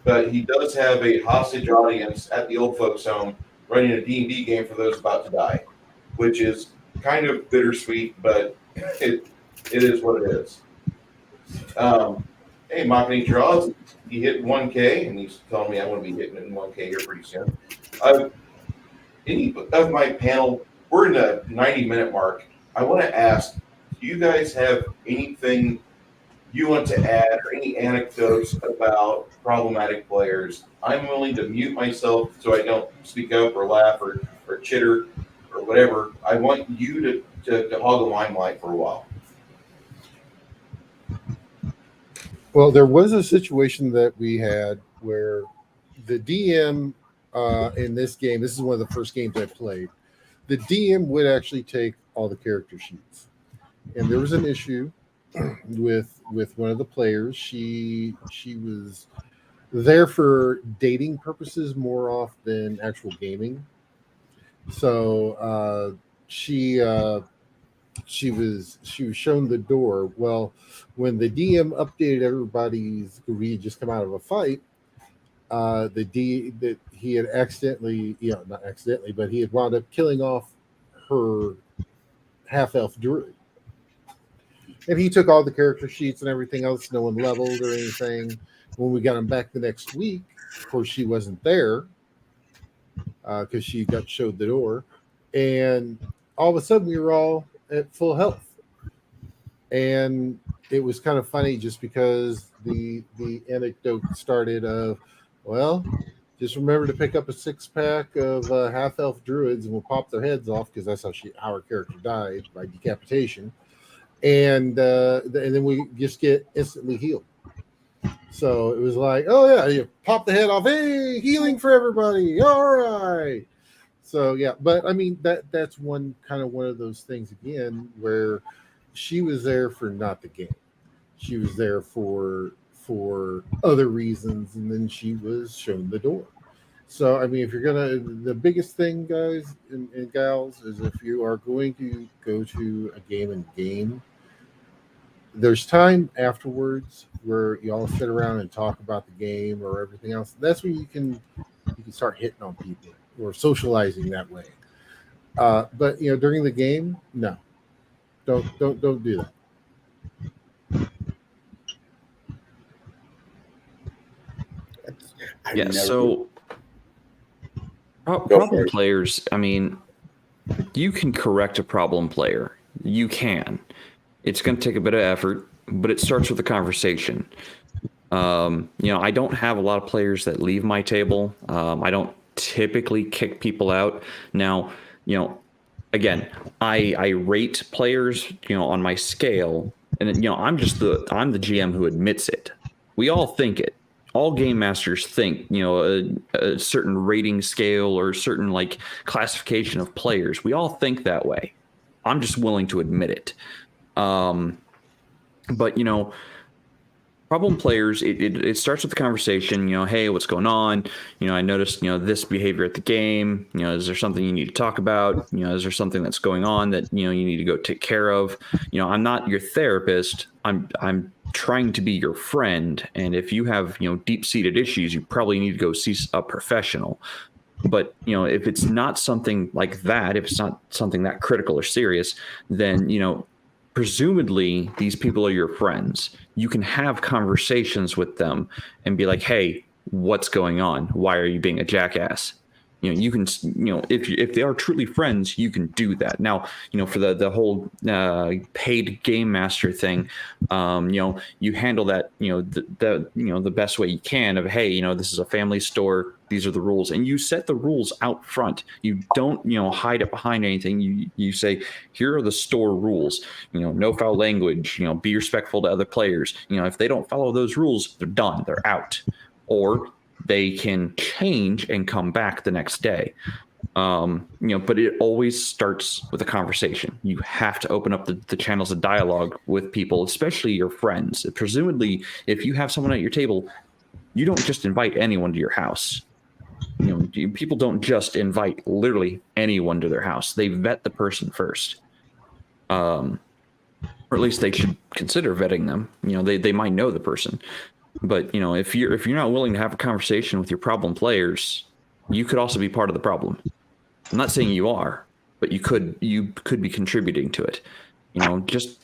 but he does have a hostage audience at the old folks' home running a D&D game for those about to die, which is kind of bittersweet, but it is what it is. Hey, Machine Draws, he hit 1K, and he's telling me I'm going to be hitting it in 1K here pretty soon. Any of my panel, we're in the 90-minute mark. I want to ask, do you guys have anything you want to add or any anecdotes about problematic players, I'm willing to mute myself so I don't speak up or laugh or chitter or whatever. I want you to hog the limelight for a while. Well, there was a situation that we had where the DM in this game, this is one of the first games I played, the DM would actually take all the character sheets. And there was an issue with one of the players. She was there for dating purposes more off than actual gaming. So she was shown the door. Well, when the DM updated everybody's, we had just come out of a fight, that he had accidentally, not accidentally, but he had wound up killing off her half-elf druid. And he took all the character sheets and everything else. No one leveled or anything. When we got him back the next week, of course, she wasn't there because she got showed the door. And all of a sudden, we were all at full health. And it was kind of funny just because the anecdote started of, well, just remember to pick up a 6-pack of half-elf druids and we'll pop their heads off, because that's how her character died, by decapitation. And then we just get instantly healed. So it was like, oh yeah, you pop the head off, hey, healing for everybody, all right. So yeah, but I mean that's one of those things again where she was there for not the game, she was there for other reasons, and then she was shown the door. So I mean, if you're the biggest thing, guys and gals, is if you are going to go to a game and game, there's time afterwards where you all sit around and talk about the game or everything else. That's when you can start hitting on people or socializing that way. But during the game, no, don't do that. Yeah. So problem players. I mean, you can correct a problem player. You can. It's going to take a bit of effort, but it starts with a conversation. I don't have a lot of players that leave my table. I don't typically kick people out. Now, again, I rate players, on my scale, and I'm the GM who admits it. We all think it. All game masters think, a certain rating scale or a certain classification of players. We all think that way. I'm just willing to admit it. But problem players, it starts with the conversation, hey, what's going on? I noticed, this behavior at the game, is there something you need to talk about? Is there something that's going on that, you need to go take care of? I'm not your therapist. I'm trying to be your friend. And if you have, deep-seated issues, you probably need to go see a professional. But, if it's not something like that, if it's not something that critical or serious, then, presumably these people are your friends. You can have conversations with them and be like, hey, what's going on? Why are you being a jackass? You can, if they are truly friends, you can do that. Now, for the whole paid game master thing, you handle that, the best way you can of, hey, this is a family store. These are the rules, and you set the rules out front. You don't, hide it behind anything. You say, here are the store rules. No foul language. Be respectful to other players. If they don't follow those rules, they're done. They're out. Or they can change and come back the next day. But it always starts with a conversation. You have to open up the channels of dialogue with people, especially your friends. Presumably, if you have someone at your table, you don't just invite anyone to your house. People don't just invite literally anyone to their house. They vet the person first. Or at least they should consider vetting them. They might know the person. But if you're not willing to have a conversation with your problem players, you could also be part of the problem. I'm not saying you are, but you could be contributing to it. Just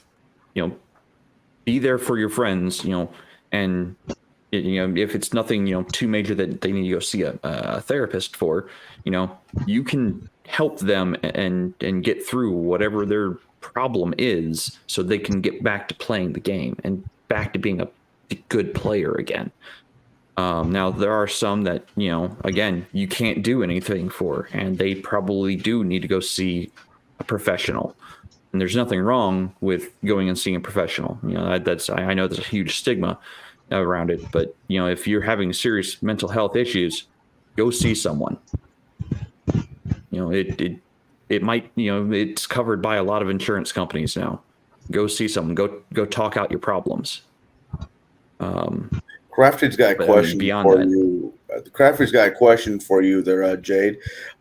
be there for your friends. And if it's nothing too major that they need to go see a therapist for, you can help them and get through whatever their problem is, so they can get back to playing the game. And back to being a good player again. Now there are some that, again, you can't do anything for, and they probably do need to go see a professional. And there's nothing wrong with going and seeing a professional. I know there's a huge stigma around it, but if you're having serious mental health issues, go see someone. It might, it's covered by a lot of insurance companies now. Go see someone. Go talk out your problems. Crafty's got a question for you. Crafty's got a question for you there, Jade.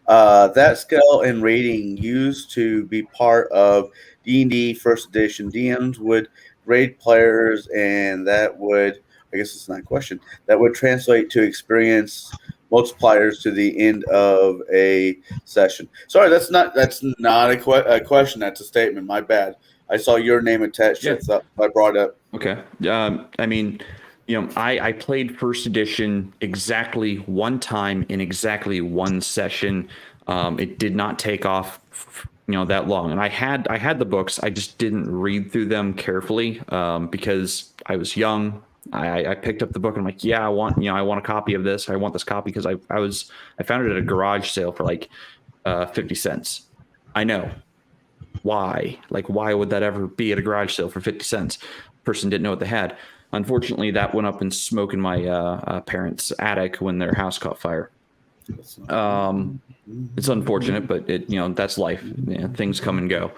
That scale and rating used to be part of D&D First Edition. DMs would grade players, and that would, I guess it's not a question, that would translate to experience multipliers to the end of a session. Sorry, that's not a question. That's a statement. My bad. I saw your name attached. Yeah. So I brought up. Okay. I played First Edition exactly one time in exactly one session. It did not take off, that long. And I had the books. I just didn't read through them carefully because I was young. I picked up the book and I'm like, yeah, I want a copy of this. I want this copy because I found it at a garage sale for like 50 cents. I know. Why? Like, why would that ever be at a garage sale for 50 cents? Person didn't know what they had. Unfortunately, that went up in smoke in my parents' attic when their house caught fire. It's unfortunate, but that's life. Things come and go.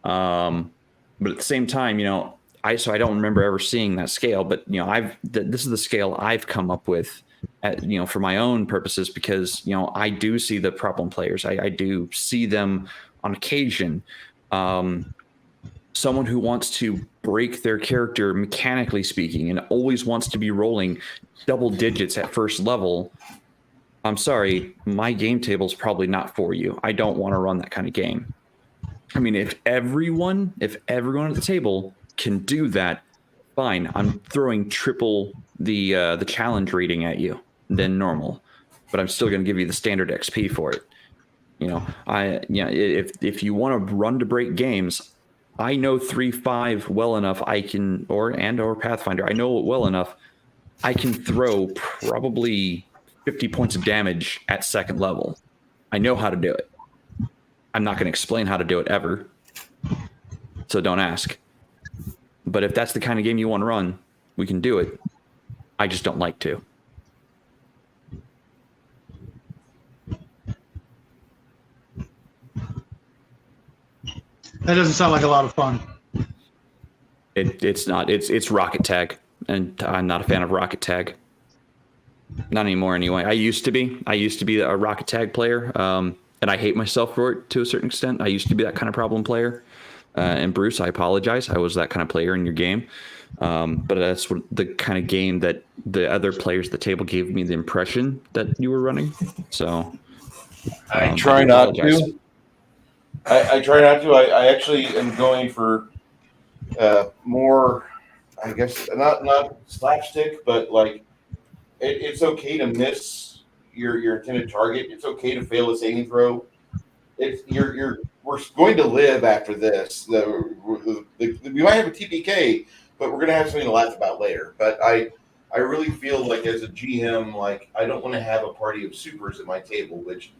But at the same time, I don't remember ever seeing that scale. But this is the scale I've come up with, for my own purposes, because I do see the problem players. I do see them on occasion. Someone who wants to break their character mechanically speaking and always wants to be rolling double digits at first level. I'm sorry, my game table is probably not for you. I don't want to run that kind of game. I mean, if everyone at the table can do that, fine. I'm throwing triple the challenge rating at you than normal, but I'm still going to give you the standard XP for it. If you want to run to break games, I know 3.5 well enough. I can, or Pathfinder. I know it well enough. I can throw probably 50 points of damage at second level. I know how to do it. I'm not going to explain how to do it ever. So don't ask. But if that's the kind of game you want to run, we can do it. I just don't like to. That doesn't sound like a lot of fun. It's not. It's Rocket Tag, and I'm not a fan of Rocket Tag. Not anymore, anyway. I used to be a Rocket Tag player, and I hate myself for it to a certain extent. I used to be that kind of problem player. And Bruce, I apologize. I was that kind of player in your game, but that's the kind of game that the other players at the table gave me the impression that you were running. So I try not to. I try not to. I actually am going for more, I guess, not slapstick, but like it's okay to miss your intended target. It's okay to fail a saving throw. We're going to live after this. We might have a TPK, but we're going to have something to laugh about later. But I really feel like as a GM, like I don't want to have a party of supers at my table, which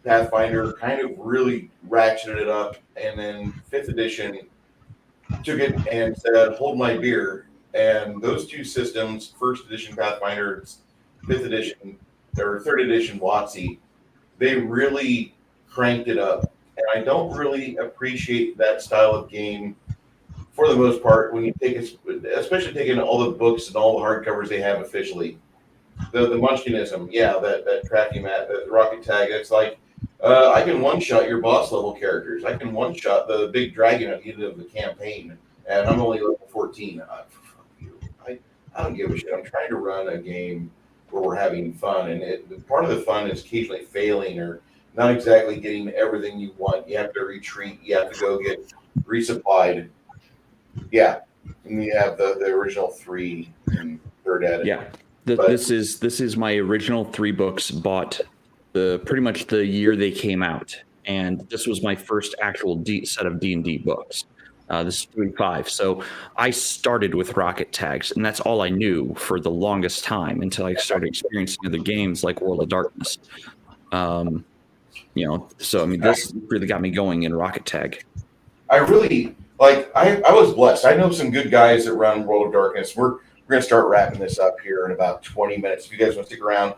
Pathfinder kind of really ratcheted it up, and then 5th edition took it and said, hold my beer. And those two systems, 1st edition Pathfinder, 5th edition, or 3rd edition WotC, they really cranked it up. And I don't really appreciate that style of game for the most part when you take it, especially taking all the books and all the hardcovers they have officially. The Munchkinism, yeah, that tracking mat, that Rocket Tag, it's like, I can one-shot your boss level characters. I can one-shot the big dragon at the end of the campaign, and I'm only level 14. I don't give a shit. I'm trying to run a game where we're having fun, and part of the fun is occasionally failing or not exactly getting everything you want. You have to retreat. You have to go get resupplied. Yeah, and you have the original 3 and 3rd edit. Yeah, this is my original 3 books bought pretty much the year they came out, and this was my first actual set of D&D books. This is 3.5. So I started with rocket tags, and that's all I knew for the longest time until I started experiencing other games like World of Darkness. So I mean, this really got me going in rocket tag. I really I was blessed. I know some good guys that run World of Darkness. We're gonna start wrapping this up here in about 20 minutes. If you guys want to stick around,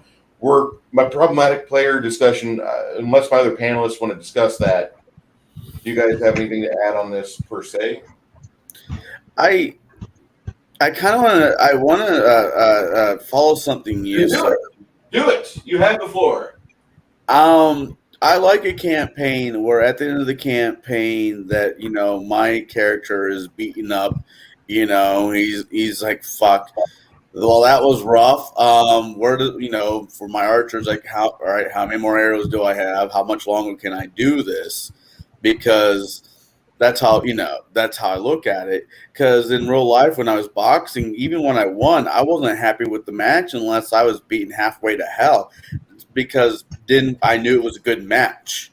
my problematic player discussion, unless my other panelists want to discuss that. Do you guys have anything to add on this per se? I kind of want to follow something you said. Do it. You have the floor. I like a campaign where at the end of the campaign that, my character is beaten up, he's like, fuck. Well, that was rough. For my archers, like, all right, how many more arrows do I have? How much longer can I do this? Because that's how I look at it. Because in real life, when I was boxing, even when I won, I wasn't happy with the match unless I was beaten halfway to hell. Because then I knew it was a good match.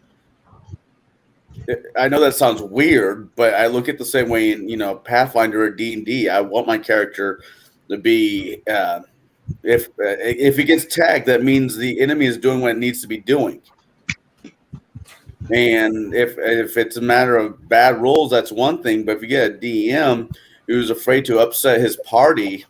I know that sounds weird, but I look at it the same way in Pathfinder or D&D. I want my character to be if he gets tagged, that means the enemy is doing what it needs to be doing. And if it's a matter of bad rules, that's one thing. But if you get a DM who's afraid to upset his party,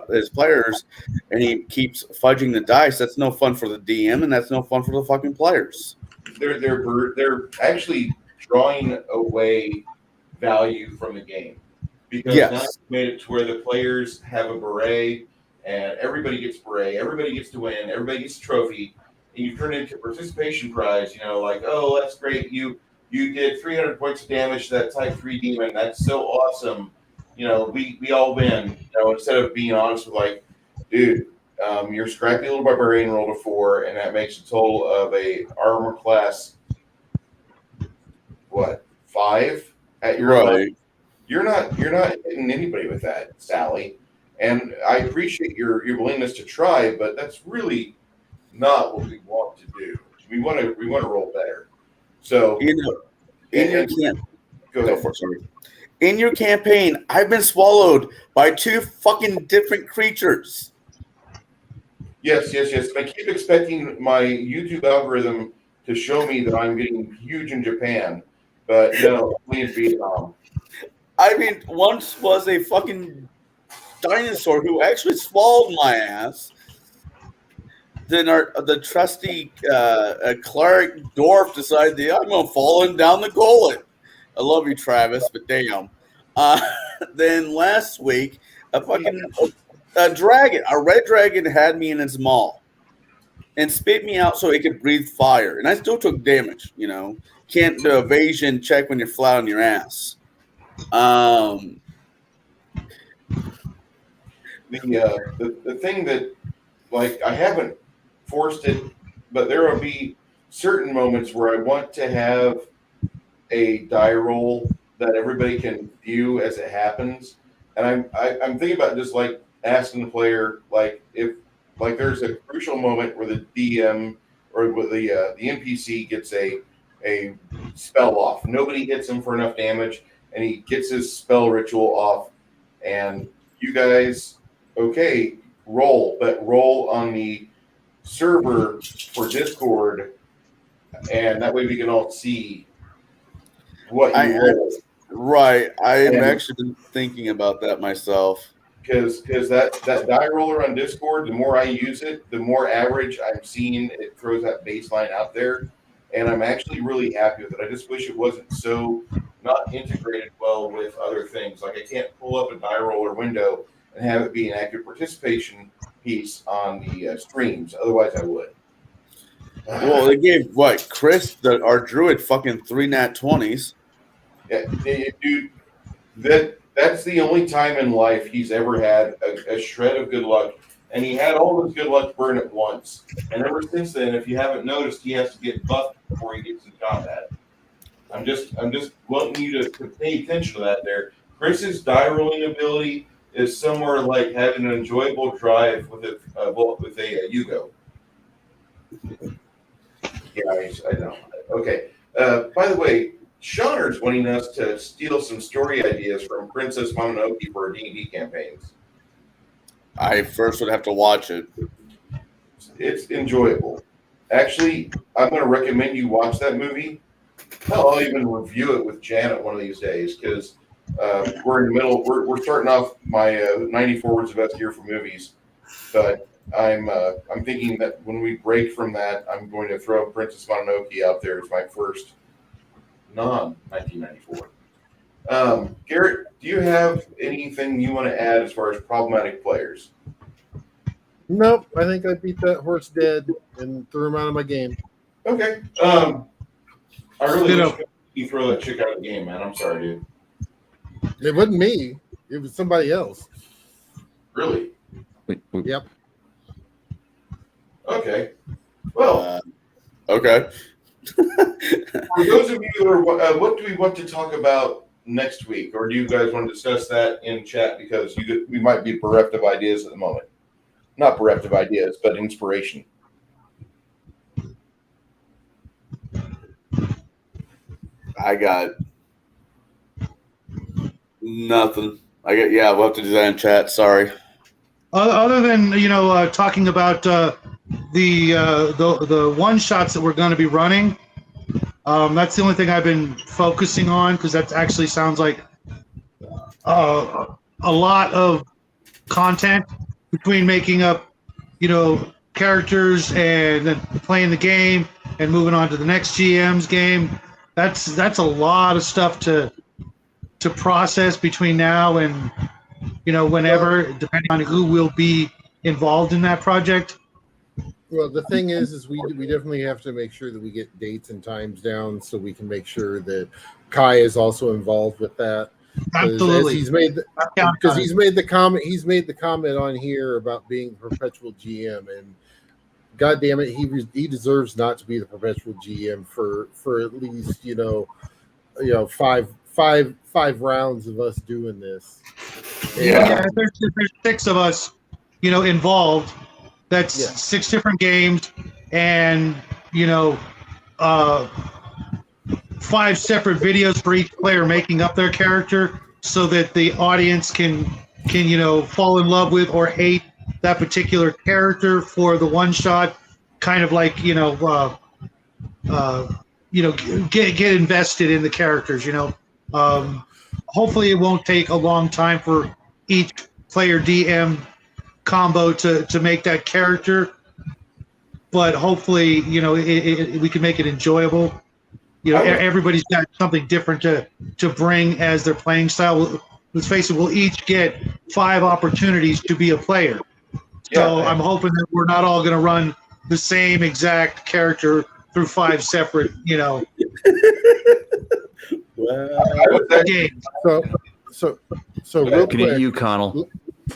his players, and he keeps fudging the dice, that's no fun for the DM, and that's no fun for the fucking players. They're actually drawing away value from the game because now it's made it to where the players have a beret and everybody gets beret, everybody gets to win, everybody gets a trophy, and you turn it into a participation prize. Like, oh, that's great, you did 300 points of damage to that type 3 demon, that's so awesome. We all win. Instead of being honest with like, dude, your scrappy little barbarian rolled a 4, and that makes a total of a armor class 5 at your right. level. You're not hitting anybody with that, Sally. And I appreciate your willingness to try, but that's really not what we want to do. We want to roll better. So in your campaign, I've been swallowed by 2 fucking different creatures. Yes. And I keep expecting my YouTube algorithm to show me that I'm getting huge in Japan, but no, only in Vietnam. I mean, once was a fucking dinosaur who actually swallowed my ass. Then the trusty cleric dwarf decided, I'm going to fall in down the gullet. I love you, Travis, but damn. Then last week, a red dragon had me in its maw and spit me out so it could breathe fire. And I still took damage, Can't do evasion check when you're flat on your ass. The thing that, like, I haven't forced it, but there will be certain moments where I want to have a die roll that everybody can view as it happens. And I'm thinking about just like asking the player, like, if like there's a crucial moment where the DM or the NPC gets a spell off. Nobody hits him for enough damage, and he gets his spell ritual off. And you guys, okay, roll on the server for Discord, and that way we can all see what you roll. Right, I've actually been thinking about that myself. Because that die roller on Discord, the more I use it, the more average I'm seeing. It throws that baseline out there, and I'm actually really happy with it. I just wish it wasn't so not integrated well with other things. Like I can't pull up a die roller window and have it be an active participation piece on the streams. Otherwise, I would. Well, they gave Chris, our druid, fucking 3 nat 20s. Yeah, dude, that's the only time in life he's ever had a shred of good luck, and he had all his good luck burn at once. And ever since then, if you haven't noticed, he has to get buffed before he gets in combat. I'm just wanting you to pay attention to that. There, Chris's die rolling ability is somewhere like having an enjoyable drive with a Yugo. Yeah, I know. Okay. By the way, Shauner's wanting us to steal some story ideas from Princess Mononoke for our D&D campaigns. I first would have to watch it. It's enjoyable. Actually, I'm going to recommend you watch that movie. Hell, I'll even review it with Janet one of these days because we're in the middle. We're starting off my 94 words of best year for movies, but I'm thinking that when we break from that, I'm going to throw Princess Mononoke out there as my first non-1994. Garrett, do you have anything you want to add as far as problematic players? Nope, I think I beat that horse dead and threw him out of my game. Okay. I really wish you throw that chick out of the game, man. I'm sorry, dude. It wasn't me. It was somebody else. Really? Yep. Okay. Well, Okay. for those of you who are, what do we want to talk about next week? Or do you guys want to discuss that in chat? Because we might be bereft of ideas at the moment. Not bereft of ideas, but inspiration. I got nothing. We'll have to do that in chat. Sorry. Other than talking about the one shots that we're going to be running, that's the only thing I've been focusing on because that actually sounds like a lot of content between making up, characters and then playing the game and moving on to the next GM's game. That's a lot of stuff to process between now and whenever, depending on who will be involved in that project. Well, the thing is we definitely have to make sure that we get dates and times down so we can make sure that Kai is also involved with that. Absolutely, he's made the comment on here about being the perpetual GM, and God damn it, he deserves not to be the perpetual GM for at least five rounds of us doing this. Yeah, there's 6 of us, involved. That's 6 different games, and 5 separate videos for each player making up their character, so that the audience can fall in love with or hate that particular character for the one shot. Kind of like get invested in the characters. Hopefully, it won't take a long time for each player DM combo to make that character, but hopefully we can make it enjoyable. Everybody's got something different to bring as their playing style. Let's face it, we'll each get 5 opportunities to be a player, so I'm hoping that we're not all going to run the same exact character through 5 separate games. So real Looking at quick, you, Connell.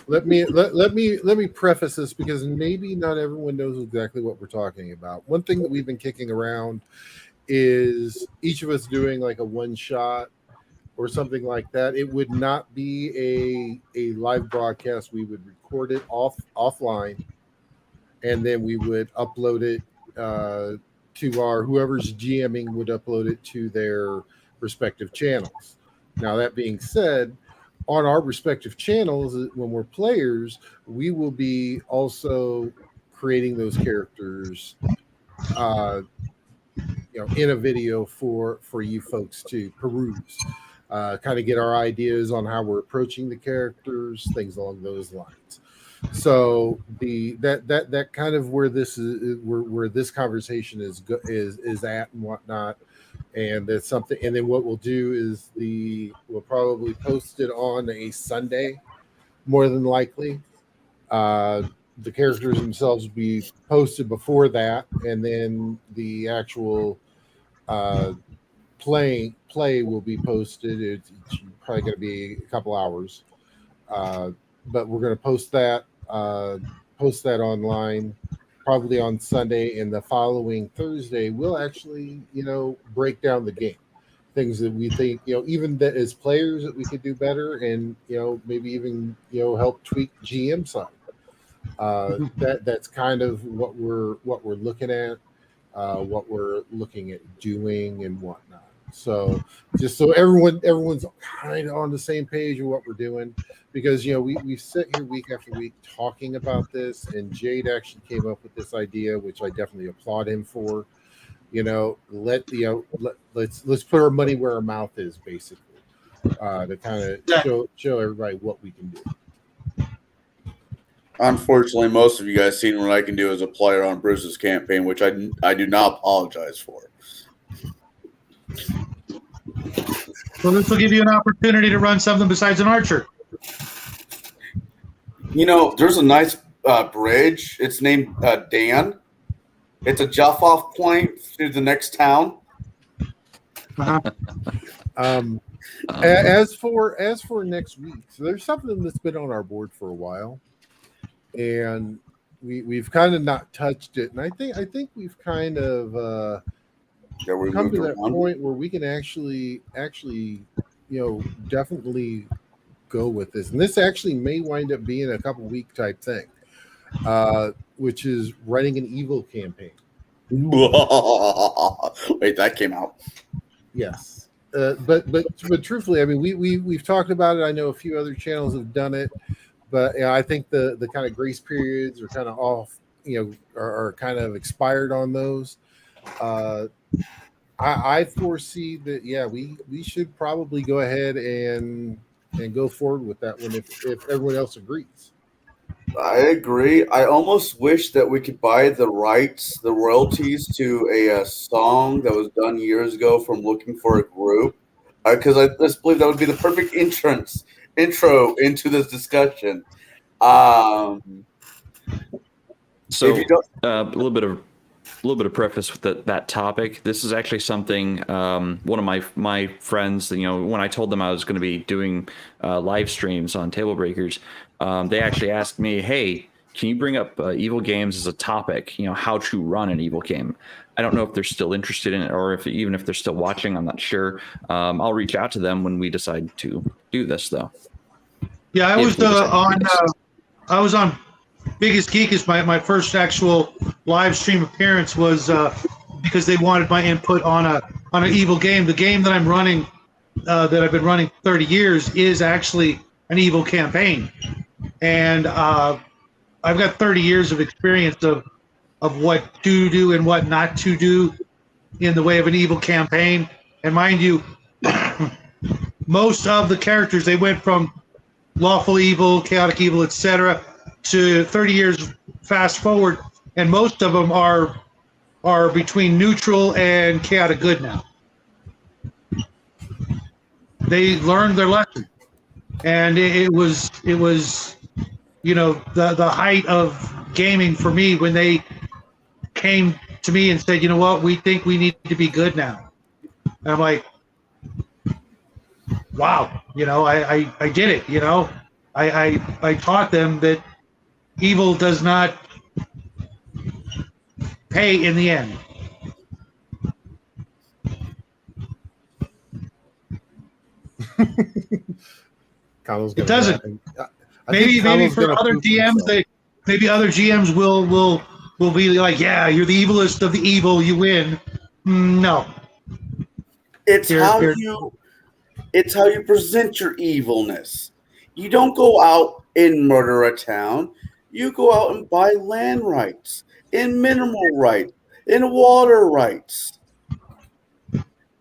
let me preface this because maybe not everyone knows exactly what we're talking about. One thing that we've been kicking around is each of us doing like a one shot or something like that. It would not be a live broadcast. We would record it offline, and then we would upload it to our whoever's GMing would upload it to their respective channels. Now, that being said, on our respective channels, when we're players, we will be also creating those characters in a video for you folks to peruse, kind of get our ideas on how we're approaching the characters, things along those lines. So that kind of where this is, where this conversation is at and whatnot. And that's something. And then what we'll do is we'll probably post it on a Sunday, more than likely. The characters themselves will be posted before that, and then the actual play will be posted. It's probably going to be a couple hours, but we're going to post that online probably on Sunday, and the following Thursday we'll actually break down the game, things that we think even that as players that we could do better, and maybe even help tweak GM side. That's kind of what we're looking at, what we're looking at doing and whatnot. So just so everyone's kind of on the same page of what we're doing, because we sit here week after week talking about this, and Jade actually came up with this idea, which I definitely applaud him for. Let's put our money where our mouth is, basically, to kind of show everybody what we can do. Unfortunately, most of you guys seen what I can do as a player on Bruce's campaign, which I do not apologize for. So this will give you an opportunity to run something besides an archer. There's a nice bridge. It's named Dan. It's a jump-off point to the next town. Uh-huh. As for next week, so there's something that's been on our board for a while, and we've kind of not touched it, and I think we've kind of come to that point where we can actually definitely go with this, and this actually may wind up being a couple week type thing, which is running an evil campaign. Wait, that came out. Yes, but truthfully, I mean, we've talked about it. I know a few other channels have done it, but I think the kind of grace periods are kind of off. Are kind of expired on those. I foresee that we should probably go ahead and go forward with that one if everyone else agrees. I agree. I almost wish that we could buy the rights, the royalties to a song that was done years ago from Looking for a Group, because I just believe that would be the perfect intro into this discussion. So a little bit of preface with that topic. This is actually something one of my friends, when I told them I was going to be doing live streams on Tablebreakers, they actually asked me, hey, can you bring up evil games as a topic, how to run an evil game? I don't know if they're still interested in it, or even if they're still watching, I'm not sure. I'll reach out to them when we decide to do this, though. Yeah, I was on Biggest Geek as my first actual live stream appearance was because they wanted my input on an evil game. The game that I'm running, that I've been running 30 years, is actually an evil campaign, and I've got 30 years of experience of what to do and what not to do in the way of an evil campaign. And mind you, most of the characters, they went from lawful evil, chaotic evil, etc., to 30 years fast forward, and most of them are between neutral and chaotic good now. They learned their lesson, and it was the height of gaming for me when they came to me and said, what, we think we need to be good now. And I'm like, wow, I did it. I taught them that evil does not pay in the end. It doesn't. Maybe for other DMs, maybe other GMs will be like, yeah, you're the evilest of the evil, you win. No. It's how you present your evilness. You don't go out and murder a town. You go out and buy land rights, and mineral rights, and water rights.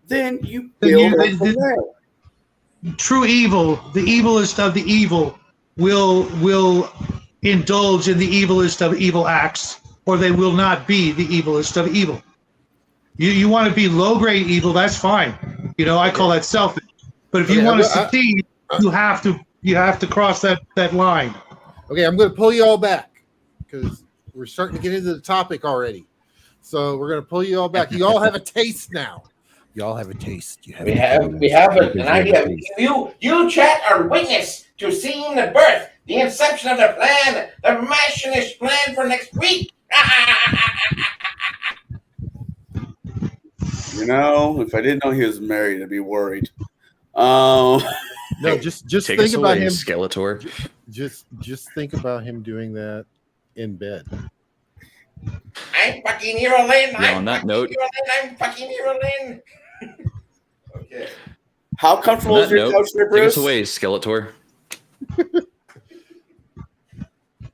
Then you build up from there. True evil, the evilest of the evil, will indulge in the evilest of evil acts, or they will not be the evilest of evil. You want to be low-grade evil, that's fine. I call that selfish. But if you want to succeed, you have to cross that line. Okay, I'm going to pull you all back because we're starting to get into the topic already. So we're going to pull you all back. You all have a taste now. You all have a taste. We have an idea. You chat are witness to seeing the birth, the inception of the plan, the machinish plan for next week. If I didn't know he was married, I'd be worried. No, just Take think about him, Skeletor. Just think about him doing that in bed. I'm fucking Hero Lynn. On that note, I'm fucking Hero Lynn. Okay. How comfortable On is that your note, couch there, take us Bruce? away, Skeletor.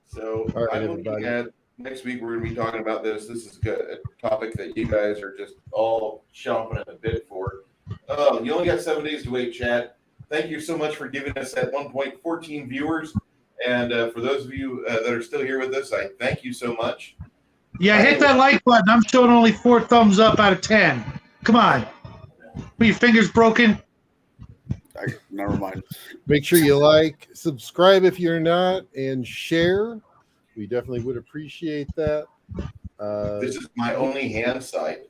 So All right, I'm everybody. looking at next week. We're going to be talking about this. This is a topic that you guys are just all chomping at the bit for. Oh, you only got 7 days to wait, chat. Thank you so much for giving us at 1.14 viewers. And for those of you that are still here with us, I thank you so much. Yeah, hit that like button. I'm showing only 4 thumbs up out of 10. Come on. Are your fingers broken? Never mind. Make sure you like, subscribe if you're not, and share. We definitely would appreciate that. This is my only hand sight.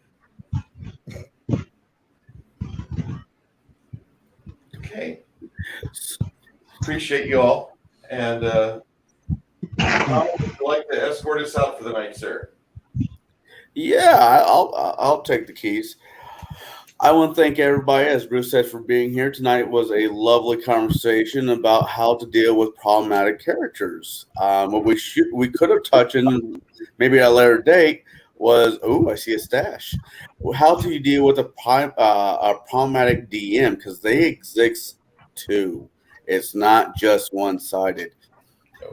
Okay. Appreciate you all. And how would you like to escort us out for the night, sir? Yeah, I'll take the keys. I want to thank everybody, as Bruce said, for being here tonight. It was a lovely conversation about how to deal with problematic characters. What we could have touched in maybe at a later date was, I see a stash. How do you deal with a problematic DM? Because they exist too. It's not just one-sided.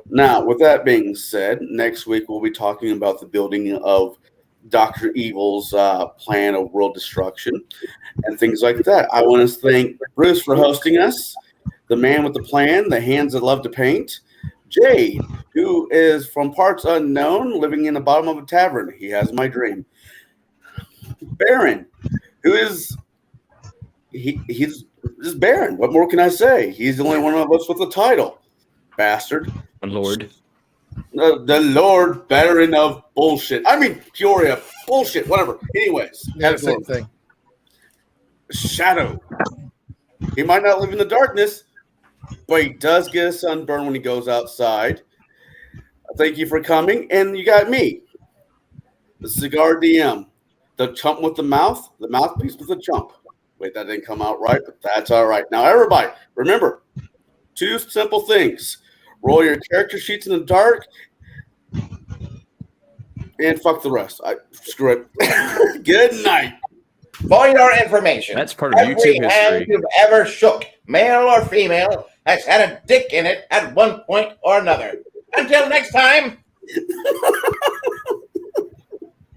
Now, with that being said, next week we'll be talking about the building of Dr. Evil's plan of world destruction and things like that. I want to thank Bruce for hosting us, the man with the plan, the hands that love to paint, Jade, who is from parts unknown, living in the bottom of a tavern. He has my dream. Baron, who is he's just Baron. What more can I say? He's the only one of us with a title. Bastard. My lord. The Lord Baron of bullshit. I mean, Peoria. Bullshit. Whatever. Anyways. yeah, same thing. Shadow. He might not live in the darkness, but he does get a sunburn when he goes outside. Thank you for coming. And you got me, the Cigar DM, the chump with the mouthpiece with the chump. Wait, that didn't come out right, but that's all right. Now, everybody, remember, 2 simple things. Roll your character sheets in the dark, and fuck the rest. Screw it. Good night. For your information, That's part of every YouTube hand history. you've ever shook, male or female, has had a dick in it at one point or another. Until next time.